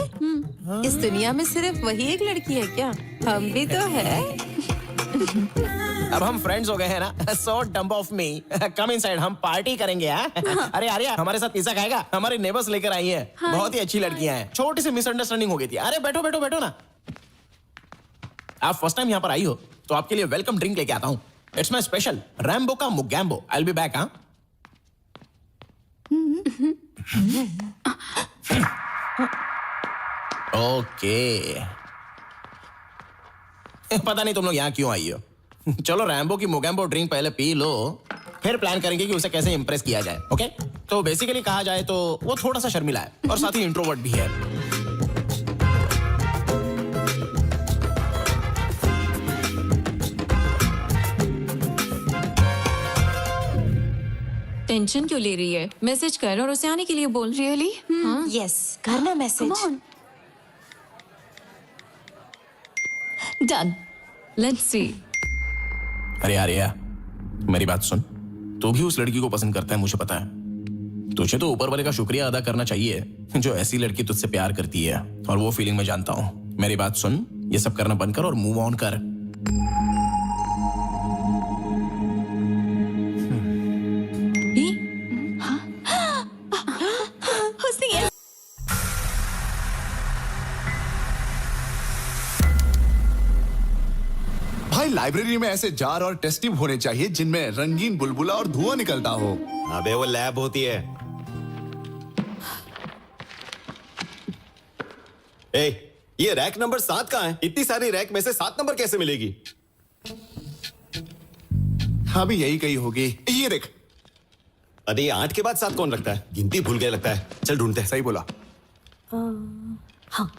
इस दुनिया में सिर्फ वही एक लड़की है क्या? हम भी तो है।
अब हम फ्रेंड्स हो गए हैं ना, so dumb of me. Come inside, हम पार्टी करेंगे। अरे आर्या हमारे साथ पिज्जा खाएगा? हमारी नेबर्स लेकर आई हैं, बहुत ही अच्छी लड़कियां हैं। छोटी सी मिसअंडरस्टैंडिंग हो गई थी। अरे बैठो बैठो बैठो ना। आप फर्स्ट टाइम यहाँ पर आई हो तो आपके लिए वेलकम ड्रिंक लेके आता हूँ। इट्स माई स्पेशल रैम्बो का Mogambo. I will be back. हाँ ओके। पता नहीं तुम लोग यहाँ क्यों आई हो। चलो रैम्बो की मुगैम्बो ड्रिंक पहले पी लो, फिर प्लान करेंगे कि उसे कैसे इंप्रेस किया जाए। ओके? तो बेसिकली कहा जाए तो वो थोड़ा सा शर्मिला है और साथ ही इंट्रोवर्ट भी है।
टेंशन क्यों ले रही है? मैसेज कर और उसे आने के लिए बोल।
रियली?
यस, करना मैसेज।
Done, let's see.
अरे आर्या, मेरी बात सुन। तू भी उस लड़की को पसंद करता है, मुझे पता है। तुझे तो ऊपर वाले का शुक्रिया अदा करना चाहिए जो ऐसी लड़की तुझसे प्यार करती है, और वो फीलिंग मैं जानता हूँ। मेरी बात सुन, ये सब करना बंद कर और मूव ऑन कर।
लाइब्रेरी में ऐसे जार और टेस्ट ट्यूब होने चाहिए जिनमें रंगीन बुलबुला और धुआं निकलता हो।
अबे वो लैब होती है। ए, ये रैक नंबर 7 कहाँ है? इतनी सारी रैक में से 7 नंबर कैसे मिलेगी?
हाँ भी यही कही होगी। ये देख।
अरे ये 8 के बाद 7 कौन रखता है? गिनती भूल गया लगता है। चल ढूंढते हैं।
सही बोला।
हाँ।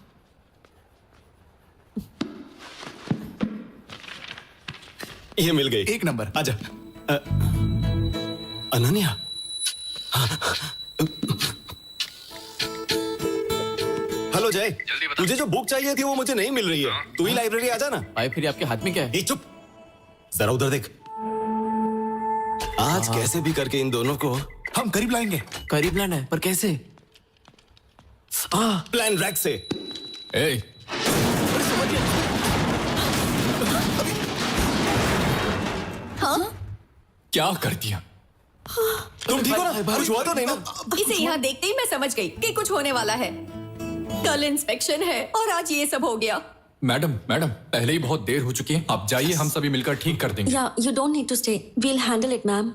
ये मिल गई।
1 नंबर।
आजा। अनन्या। हेलो जय, तुझे जो बुक चाहिए थी वो मुझे नहीं मिल रही है। तू ही लाइब्रेरी आ जा ना।
भाई फिर आपके हाथ में क्या है?
चुप, जरा उधर देख। आज कैसे भी करके इन दोनों को
हम करीब लाएंगे।
करीब लाना है, पर कैसे?
प्लान रैक से।
ए,
हाँ?
क्या कर दिया?
तुम ठीक हो ना? कुछ हुआ तो नहीं ना?
इसे यहाँ देखते ही मैं समझ गई कि कुछ होने वाला है। कल इंस्पेक्शन है और आज ये सब हो गया।
मैडम पहले ही बहुत देर हो चुकी है, आप जाइए, हम सभी मिलकर ठीक कर देंगे।
या you don't need to stay, we'll handle it ma'am.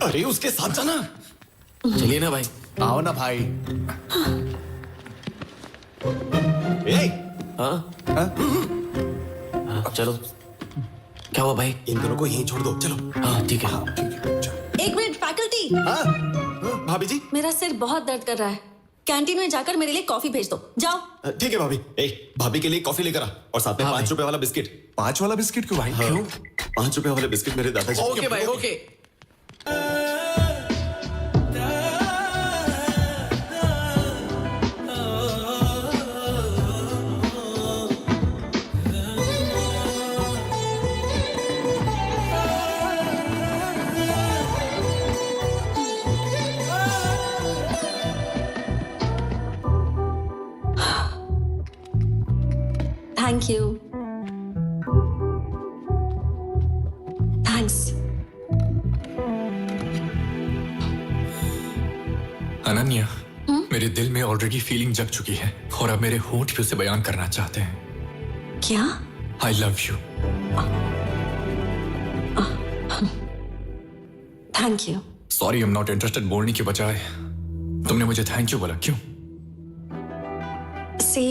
अरे उसके साथ जाना।
चलिए ना भाई।
आओ ना भाई।
चलो। क्या हुआ भाई?
इन दोनों को यहीं छोड़ दो। चलो।
हाँ ठीक है।
एक मिनट फैकल्टी।
भाभी जी।
मेरा सिर बहुत दर्द कर रहा है, कैंटीन में जाकर मेरे लिए कॉफी भेज दो। जाओ।
ठीक है भाभी। भाभी के लिए कॉफी लेकर आ और साथ में 5 रुपए वाला बिस्किट।
5 वाला बिस्किट क्यों भाई?
क्यों? 5 रुपए वाले बिस्किट मेरे दादाजी।
ओके भाई, okay.
Thank you. Thanks.
Ananya, मेरे दिल में ऑलरेडी फीलिंग जग चुकी है और अब मेरे होंठ भी उसे बयान करना चाहते हैं।
क्या?
I love you.
Thank you.
Sorry, I am not interested बोलने की बजाय तुमने मुझे थैंक यू बोला, क्यों?
सी,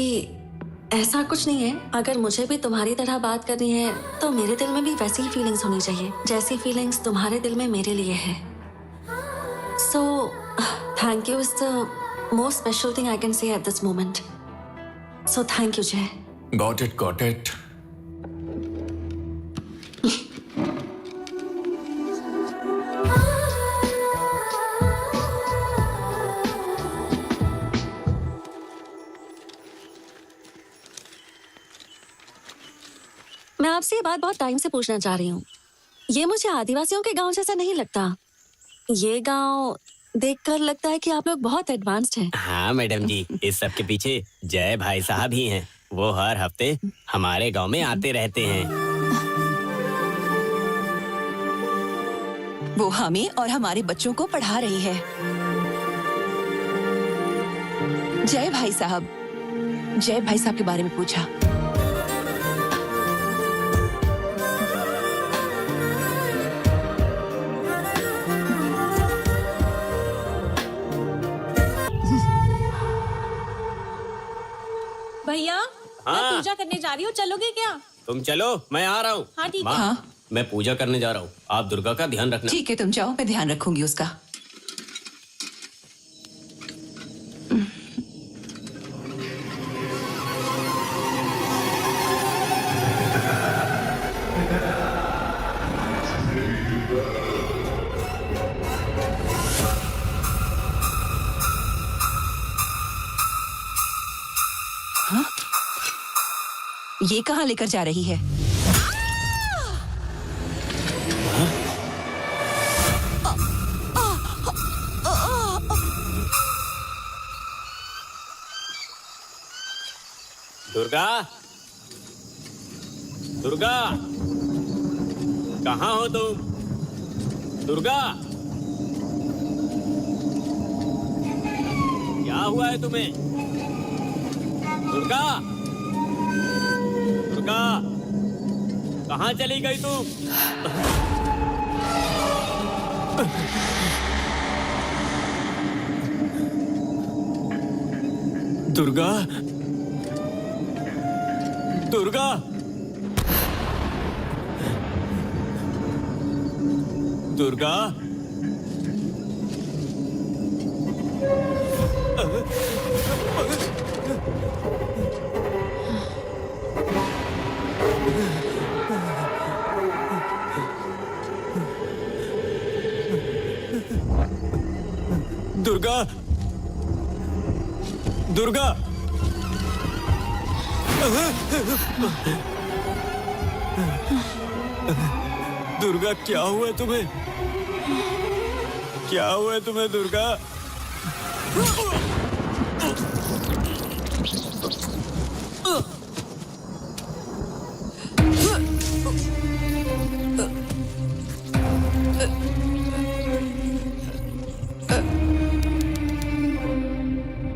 ऐसा कुछ नहीं है। अगर मुझे भी तुम्हारी तरह बात करनी है तो मेरे दिल में भी वैसी ही फीलिंग्स होनी चाहिए जैसी फीलिंग्स तुम्हारे दिल में मेरे लिए है। So thank you is the most special thing I can say at this moment. So thank you Jay.
Got it, got it.
मैं आपसे ये बात बहुत टाइम से पूछना चाह रही हूँ। ये मुझे आदिवासियों के गांव जैसा नहीं लगता। ये गांव देखकर लगता है कि आप लोग बहुत एडवांस्ड हैं।
हाँ मैडम जी, इस सब के पीछे जय भाई साहब ही हैं। वो हर हफ्ते हमारे गांव में आते रहते हैं।
वो हमें और हमारे बच्चों को पढ़ा रही है। जय भाई साहब के बारे में पूछा।
भैया, मैं पूजा करने जा रही हूँ, चलोगे क्या?
तुम चलो, मैं आ रहा हूँ।
हाँ ठीक है।
हाँ,
मैं पूजा करने जा रहा हूँ, आप दुर्गा का ध्यान रखना।
ठीक है, तुम जाओ, मैं ध्यान रखूंगी उसका। हाँ? ये कहाँ लेकर जा रही है?
दुर्गा, दुर्गा, कहाँ हो तुम? दुर्गा, क्या हुआ है तुम्हें? दुर्गा, दुर्गा, कहाँ चली गई तू?
दुर्गा दुर्गा दुर्गा दुर्गा दुर्गा दुर्गा क्या हुआ है तुम्हें? क्या हुआ है तुम्हें दुर्गा?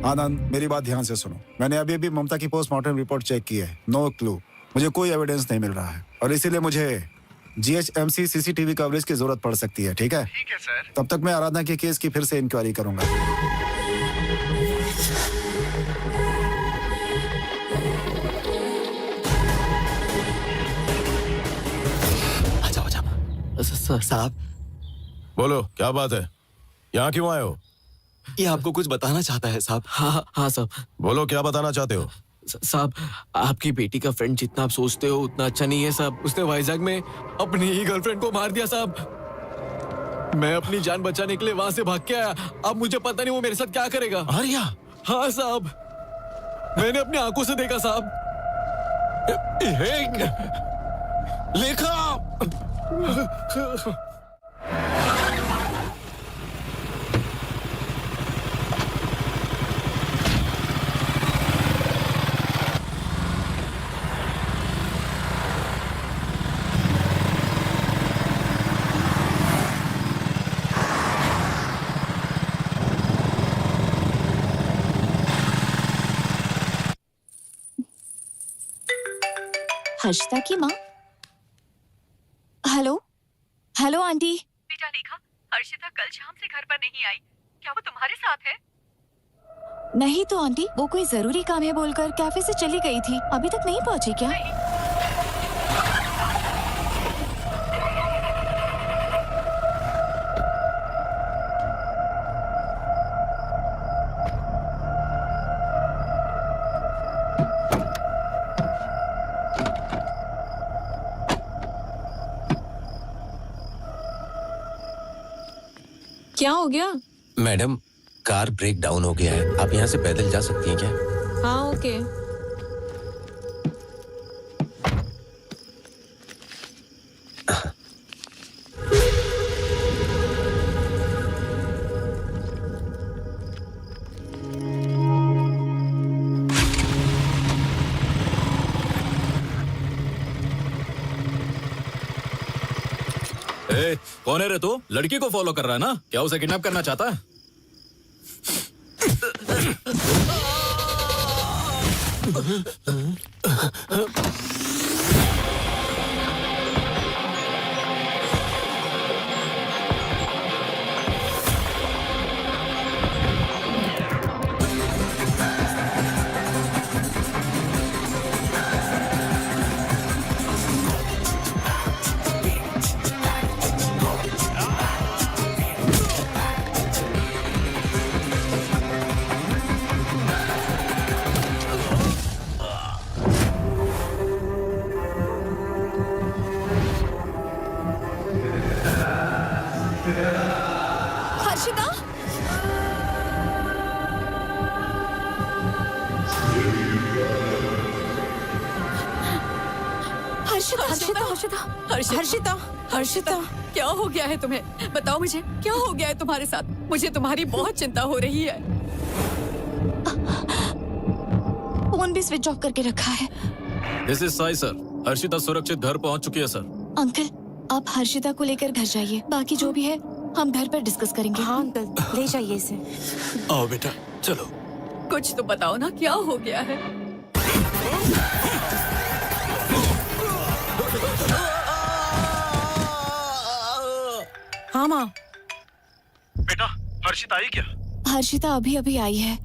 आनंद, मेरी बात ध्यान से सुनो। मैंने अभी अभी ममता की पोस्टमार्टम रिपोर्ट चेक की है। नो क्लू, मुझे कोई एविडेंस नहीं मिल रहा है और इसीलिए मुझे GHMC CCTV कवरेज की जरूरत पड़ सकती है। ठीक है?
ठीक है सर।
तब तक मैं आराधना के केस की फिर से इंक्वायरी करूंगा।
साहब,
बोलो क्या बात है? यहाँ क्यों आए हो?
ये आपको कुछ बताना चाहता है साहब। हाँ साहब।
बोलो क्या बताना चाहते हो?
साहब, आपकी बेटी का फ्रेंड जितना आप सोचते हो उतना अच्छा नहीं है साहब। उसने वाइजैक में अपनी ही गर्लफ्रेंड को मार दिया साहब। मैं अपनी जान बचाने के लिए वहां से भाग के आया। अब मुझे पता नहीं वो मेरे साथ क्या करेगा।
आर्या?
हाँ साहब, मैंने अपनी आंखों से देखा साहब।
लेखा
हर्षिता की माँ। Hello hello aunty.
बेटा रेखा, हर्षिता कल शाम से घर पर नहीं आई। क्या वो तुम्हारे साथ है?
नहीं तो आंटी, वो कोई जरूरी काम है बोलकर कैफे से चली गई थी। अभी तक नहीं पहुंची क्या?
क्या हो गया?
मैडम, कार ब्रेक डाउन हो गया है। आप यहाँ से पैदल जा सकती हैं क्या?
हाँ ओके।
कौन है रे तू? लड़की को फॉलो कर रहा है ना? क्या उसे किडनैप करना चाहता है?
हर्षिता? हर्षिता हर्षिता हर्षिता
हर्षिता, हर्षिता, क्या हो गया है तुम्हें? बताओ मुझे, क्या हो गया है तुम्हारे साथ? मुझे तुम्हारी बहुत चिंता हो रही है।
फोन भी स्विच ऑफ करके रखा है।
This is Sai sir. Harshita सुरक्षित घर पहुंच चुकी है सर।
अंकल, आप हर्षिता को लेकर घर जाइए। बाकी जो भी है हम घर पर डिस्कस करेंगे।
हाँ अंकल, ले जाइए इसे।
आओ बेटा, चलो।
कुछ तो बताओ ना, क्या हो गया है?
हाँ माँ।
बेटा, हर्षिता आई क्या?
हर्षिता अभी अभी आई है।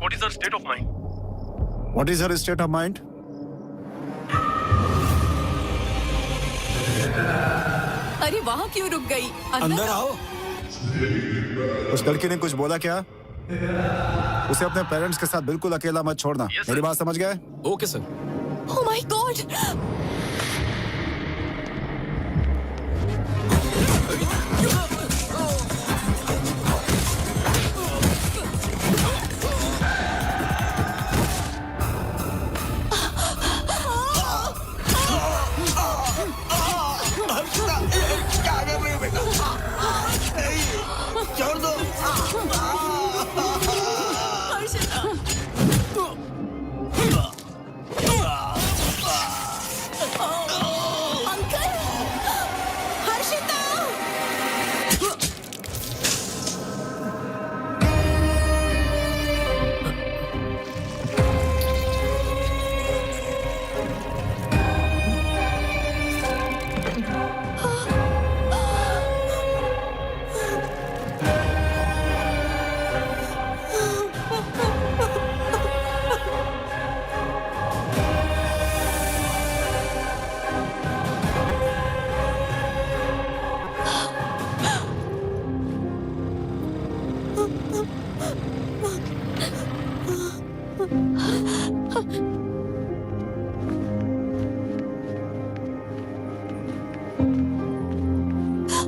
What is her state of mind?
What is her state of mind?
अरे वहाँ क्यों रुक गई?
अंदर आओ। उस लड़की ने कुछ बोला क्या? उसे अपने पेरेंट्स के साथ बिल्कुल अकेला मत छोड़ना। मेरी बात समझ गए?
Okay sir.
Oh my God!
क्या कर रहे हो बेटा? छोड़ दो।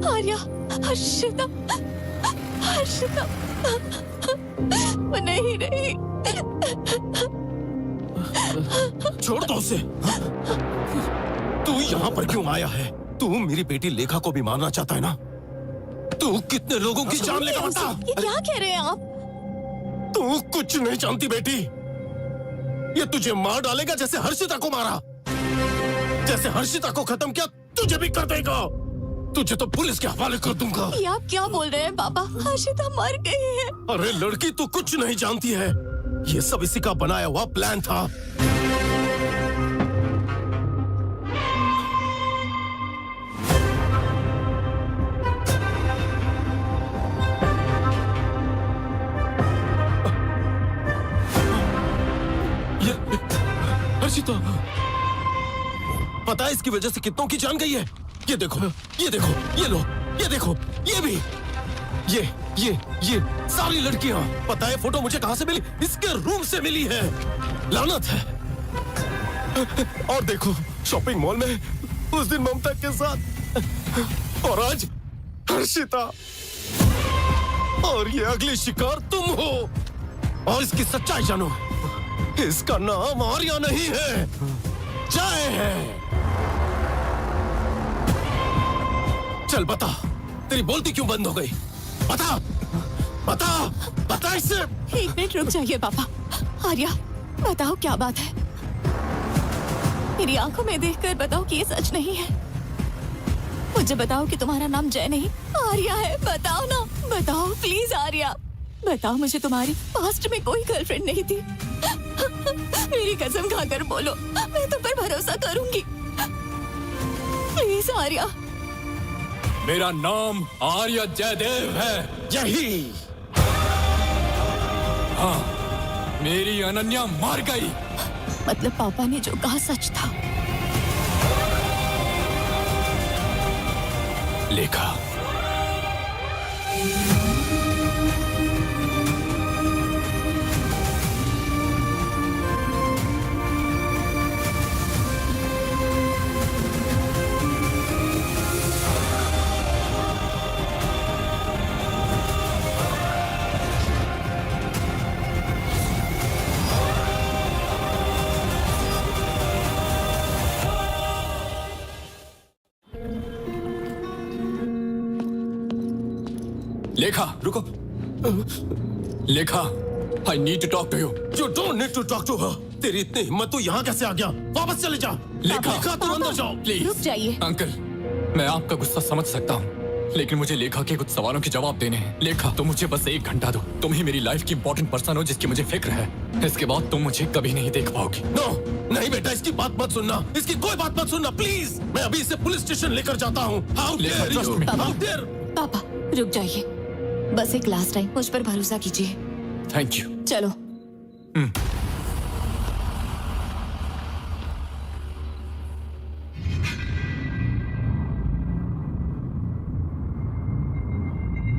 आर्या, हर्षिता, हर्षिता, वो नहीं रही।
छोड़ दो उसे। तू यहाँ पर क्यों आया है? तू मेरी बेटी लेखा को भी मारना चाहता है ना? तू कितने लोगों की जान लेगा बता?
ये क्या कह रहे हैं आप?
तू कुछ नहीं जानती बेटी। ये तुझे मार डालेगा जैसे हर्षिता को मारा। जैसे हर्षिता को खत्म किया तुझे भी कर देगा। तुझे तो पुलिस के हवाले कर दूंगा।
ये आप क्या बोल रहे हैं पापा? हर्षिता मर गई है।
अरे लड़की तू कुछ नहीं जानती है। ये सब इसी का बनाया हुआ प्लान था। हर्षिता, पता है इसकी वजह से कितनों की जान गई है? ये देखो, ये देखो, ये लो, ये देखो, ये भी, ये सारी लड़कियां। पता है फोटो मुझे कहां से मिली? इसके रूम से मिली है। लानत है। और देखो शॉपिंग मॉल में उस दिन ममता के साथ, और आज हर्षिता। और ये अगली शिकार तुम हो। और इसकी सच्चाई जानो, इसका नाम आर्या नहीं है, जय है। चल बता, तेरी बोलती क्यों बंद हो गई? बता, बता, बता इससे।
एक मिनट रुक जाइए पापा। आर्या, बताओ क्या बात है? मेरी आंखों में देखकर बताओ कि ये सच नहीं है। मुझे बताओ कि तुम्हारा नाम जय नहीं आर्या है। बताओ ना, बताओ प्लीज आर्या। बताओ मुझे तुम्हारी पास्ट में कोई गर्लफ्रेंड नहीं थी। मेरी कसम खाकर बोलो, मैं तुम पर भरोसा करूंगी। प्लीज आर्या।
मेरा नाम आर्य जयदेव है।
यही।
हाँ, मेरी अनन्या मर गई।
मतलब पापा ने जो कहा सच था।
लेखा, लेखा,
रुको।
लेखा, I need to talk to you.
You don't need to talk to her. तेरी इतनी हिम्मत तू यहाँ कैसे आ गया? वापस चले जा।
लेखा,
तुम अंदर जाओ
प्लीज।
रुक जाइए।
अंकल, मैं आपका गुस्सा समझ सकता हूँ, लेकिन मुझे लेखा के कुछ सवालों के जवाब देने हैं। लेखा, तुम मुझे बस 1 घंटा दो। तुम ही मेरी लाइफ की इंपॉर्टेंट पर्सन हो जिसकी मुझे फिक्र है। इसके बाद तुम मुझे कभी नहीं देख पाओगी।
नो, नहीं बेटा, इसकी बात मत सुनना। इसकी कोई बात मत सुनना प्लीज। मैं अभी इसे पुलिस स्टेशन लेकर जाता हूँ। How dare you? How dare?
पापा रुक जाइए, बस एक लास्ट टाइम मुझ पर भरोसा कीजिए।
Thank you.
चलो।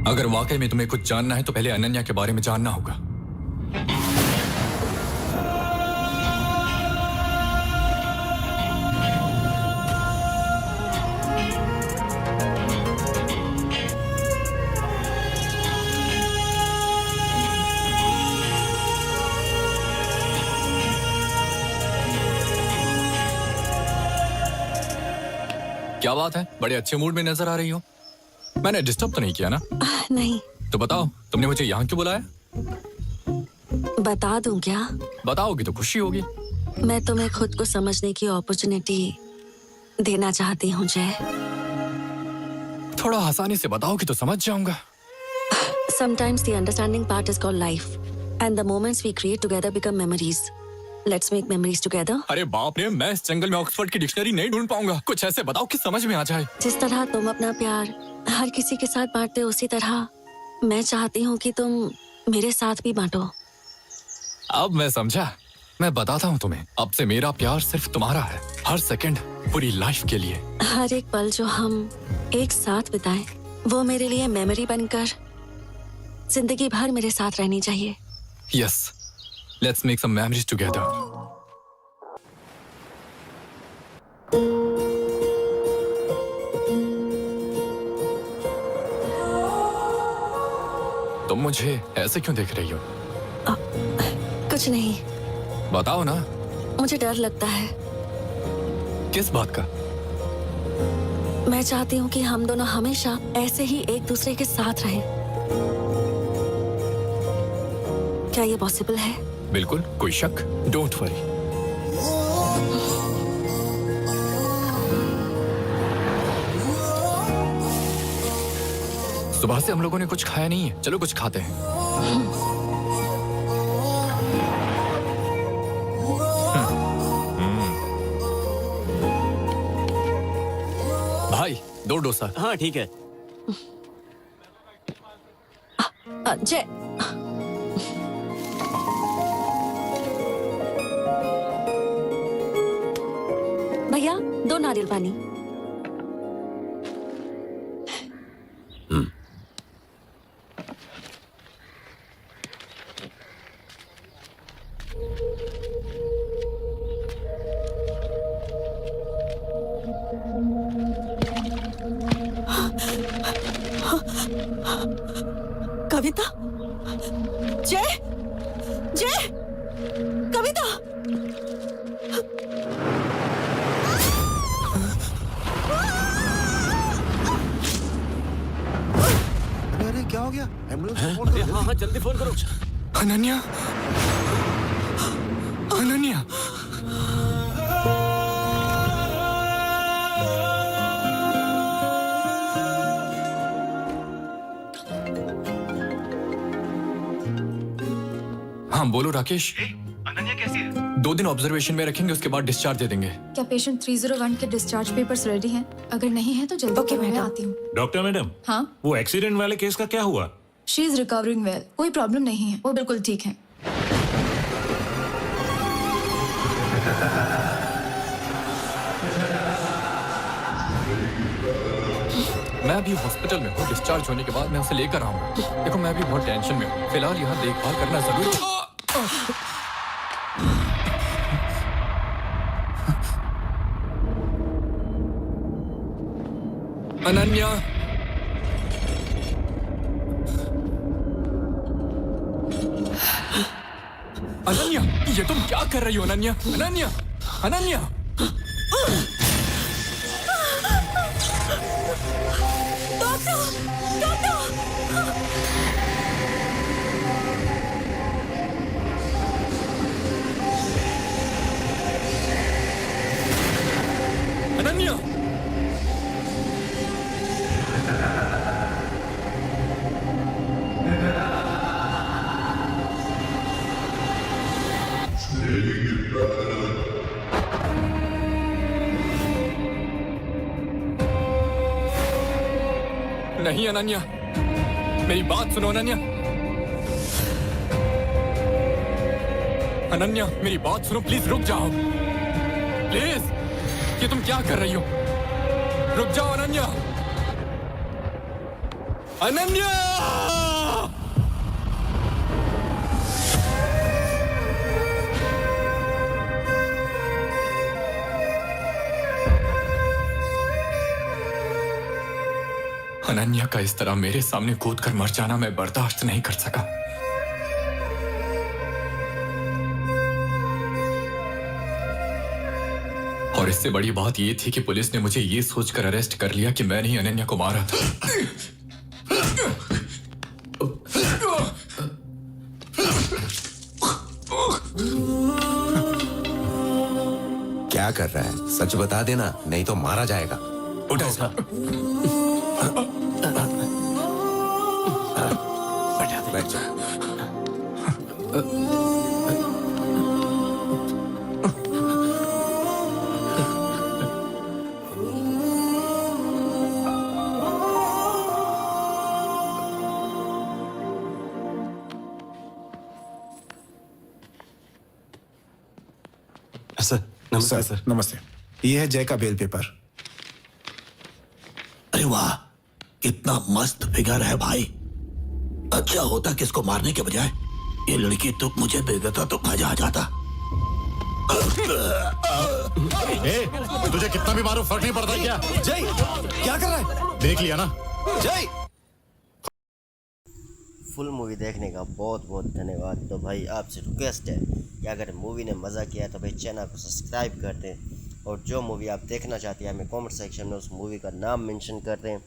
अगर वाकई में तुम्हें कुछ जानना है तो पहले अनन्या के बारे में जानना होगा। क्या बात है, बड़े अच्छे मूड में नजर आ रही हो। मैंने डिस्टर्ब तो नहीं किया ना?
नहीं।
तो बताओ, तुमने मुझे यहाँ क्यों बुलाया?
बता दूं क्या?
बताओगी तो खुशी होगी।
मैं तुम्हें खुद को समझने की अपॉर्चुनिटी देना चाहती हूँ जय।
थोड़ा आसानी से बताओगी तो समझ जाऊंगा।
Sometimes the understanding part is called life, and the moments we create together become memories. Let's make memories together.
अरे बाप रे, मैं इस जंगल में ऑक्सफोर्ड की डिक्शनरी नहीं ढूंढ पाऊंगा। कुछ ऐसे बताओ कि समझ में आ जाए।
जिस तरह तुम अपना प्यार हर किसी के साथ बांटते हो, उसी तरह मैं चाहती हूँ कि तुम मेरे साथ भी बांटो।
अब मैं समझा। मैं बताता हूँ तुम्हें, अब से मेरा प्यार सिर्फ तुम्हारा है, हर सेकंड, पूरी लाइफ के लिए।
हर एक पल जो हम एक साथ बिताएं, वो मेरे लिए मेमोरी बनकर जिंदगी भर मेरे साथ रहनी चाहिए।
Yes, let's make some memories together. तुम मुझे ऐसे क्यों देख रही हो?
कुछ नहीं।
बताओ ना।
मुझे डर लगता है।
किस बात का?
मैं चाहती हूँ कि हम दोनों हमेशा ऐसे ही एक दूसरे के साथ रहें। क्या ये पॉसिबल है?
बिल्कुल, कोई शक? Don't worry. सुबह से हम लोगों ने कुछ खाया नहीं है, चलो कुछ खाते हैं। भाई 2 डोसा।
हाँ ठीक है।
जय, भैया 2 नारियल पानी। कविता, जय, जय, कविता।
अरे क्या हो गया? एम्बुलेंस फोन करो।
हाँ जल्दी फोन करो।
अनन्या, अनन्या। हाँ बोलो राकेश।
अनन्या कैसी है?
2 दिन ऑब्जर्वेशन में रखेंगे, उसके बाद डिस्चार्ज दे देंगे।
क्या पेशेंट 301 के डिस्चार्ज पेपर्स रेडी हैं? अगर नहीं है तो जल्दी मैं आती हूँ।
डॉक्टर मैडम,
हाँ,
वो एक्सीडेंट वाले केस का क्या हुआ?
शी इज रिकवरिंग वेल, कोई प्रॉब्लम नहीं है, वो बिल्कुल ठीक है।
मैं अभी हॉस्पिटल में हूँ, डिस्चार्ज होने के बाद मैं उसे लेकर आऊंगा। देखो मैं अभी बहुत टेंशन में हूँ, फिलहाल यहाँ देखभाल करना जरूरी है। अनन्या, अनन्या, ये तुम क्या कर रही हो? अनन्या, अनन्या, अनन्या। अनन्या, नहीं अनन्या, मेरी बात सुनो अनन्या। अनन्या मेरी बात सुनो, प्लीज रुक जाओ, प्लीज। ये तुम क्या कर रही हो? रुक जाओ अनन्या। अनन्या! अनन्या का इस तरह मेरे सामने कूद कर मर जाना मैं बर्दाश्त नहीं कर सका। और इससे बड़ी बात यह थी कि पुलिस ने मुझे ये सोचकर अरेस्ट कर लिया कि मैंने ही अनन्या को मारा था।
क्या कर रहा है? सच बता देना, नहीं तो मारा जाएगा। उठ ऐसा। बैठ जा।
सर नमस्ते सर।
नमस्ते। ये है जय का बेल पेपर।
अरे वाह, कितना मस्त फिगर है भाई। अच्छा होता कि इसको मारने के बजाय ये लड़की तो मुझे दे देता तो मजा आ जाता।
तुझे कितना भी मारो फर्क नहीं पड़ता क्या?
जय क्या कर रहा है?
देख लिया ना?
जय
फुल मूवी देखने का बहुत बहुत धन्यवाद। तो भाई आपसे रिक्वेस्ट है कि अगर मूवी ने मज़ा किया तो भाई चैनल को सब्सक्राइब कर दें और जो मूवी आप देखना चाहते हैं हमें कमेंट सेक्शन में उस मूवी का नाम मेंशन कर दें।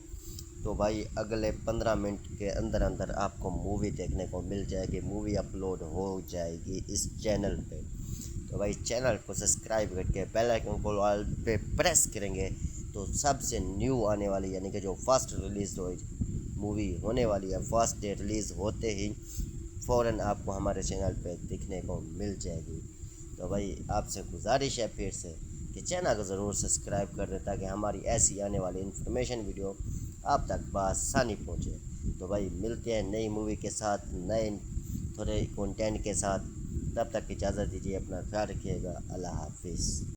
तो भाई अगले 15 मिनट के अंदर अंदर आपको मूवी देखने को मिल जाएगी, मूवी अपलोड हो जाएगी इस चैनल पे। तो भाई चैनल को सब्सक्राइब करके बेल आइकन को ऑल पे प्रेस करेंगे तो सबसे न्यू आने वाली यानी कि जो फर्स्ट रिलीज मूवी होने वाली है फर्स्ट डे रिलीज़ होते ही फ़ौरन आपको हमारे चैनल पे दिखने को मिल जाएगी। तो भाई आपसे गुजारिश है फिर से कि चैनल को ज़रूर सब्सक्राइब कर दें ताकि हमारी ऐसी आने वाली इन्फॉर्मेशन वीडियो आप तक बआसानी पहुँचे। तो भाई मिलते हैं नई मूवी के साथ, नए थोड़े कंटेंट के साथ। तब तक इजाज़त दीजिए, अपना ख्याल रखिएगा। अल्लाह हाफिज़।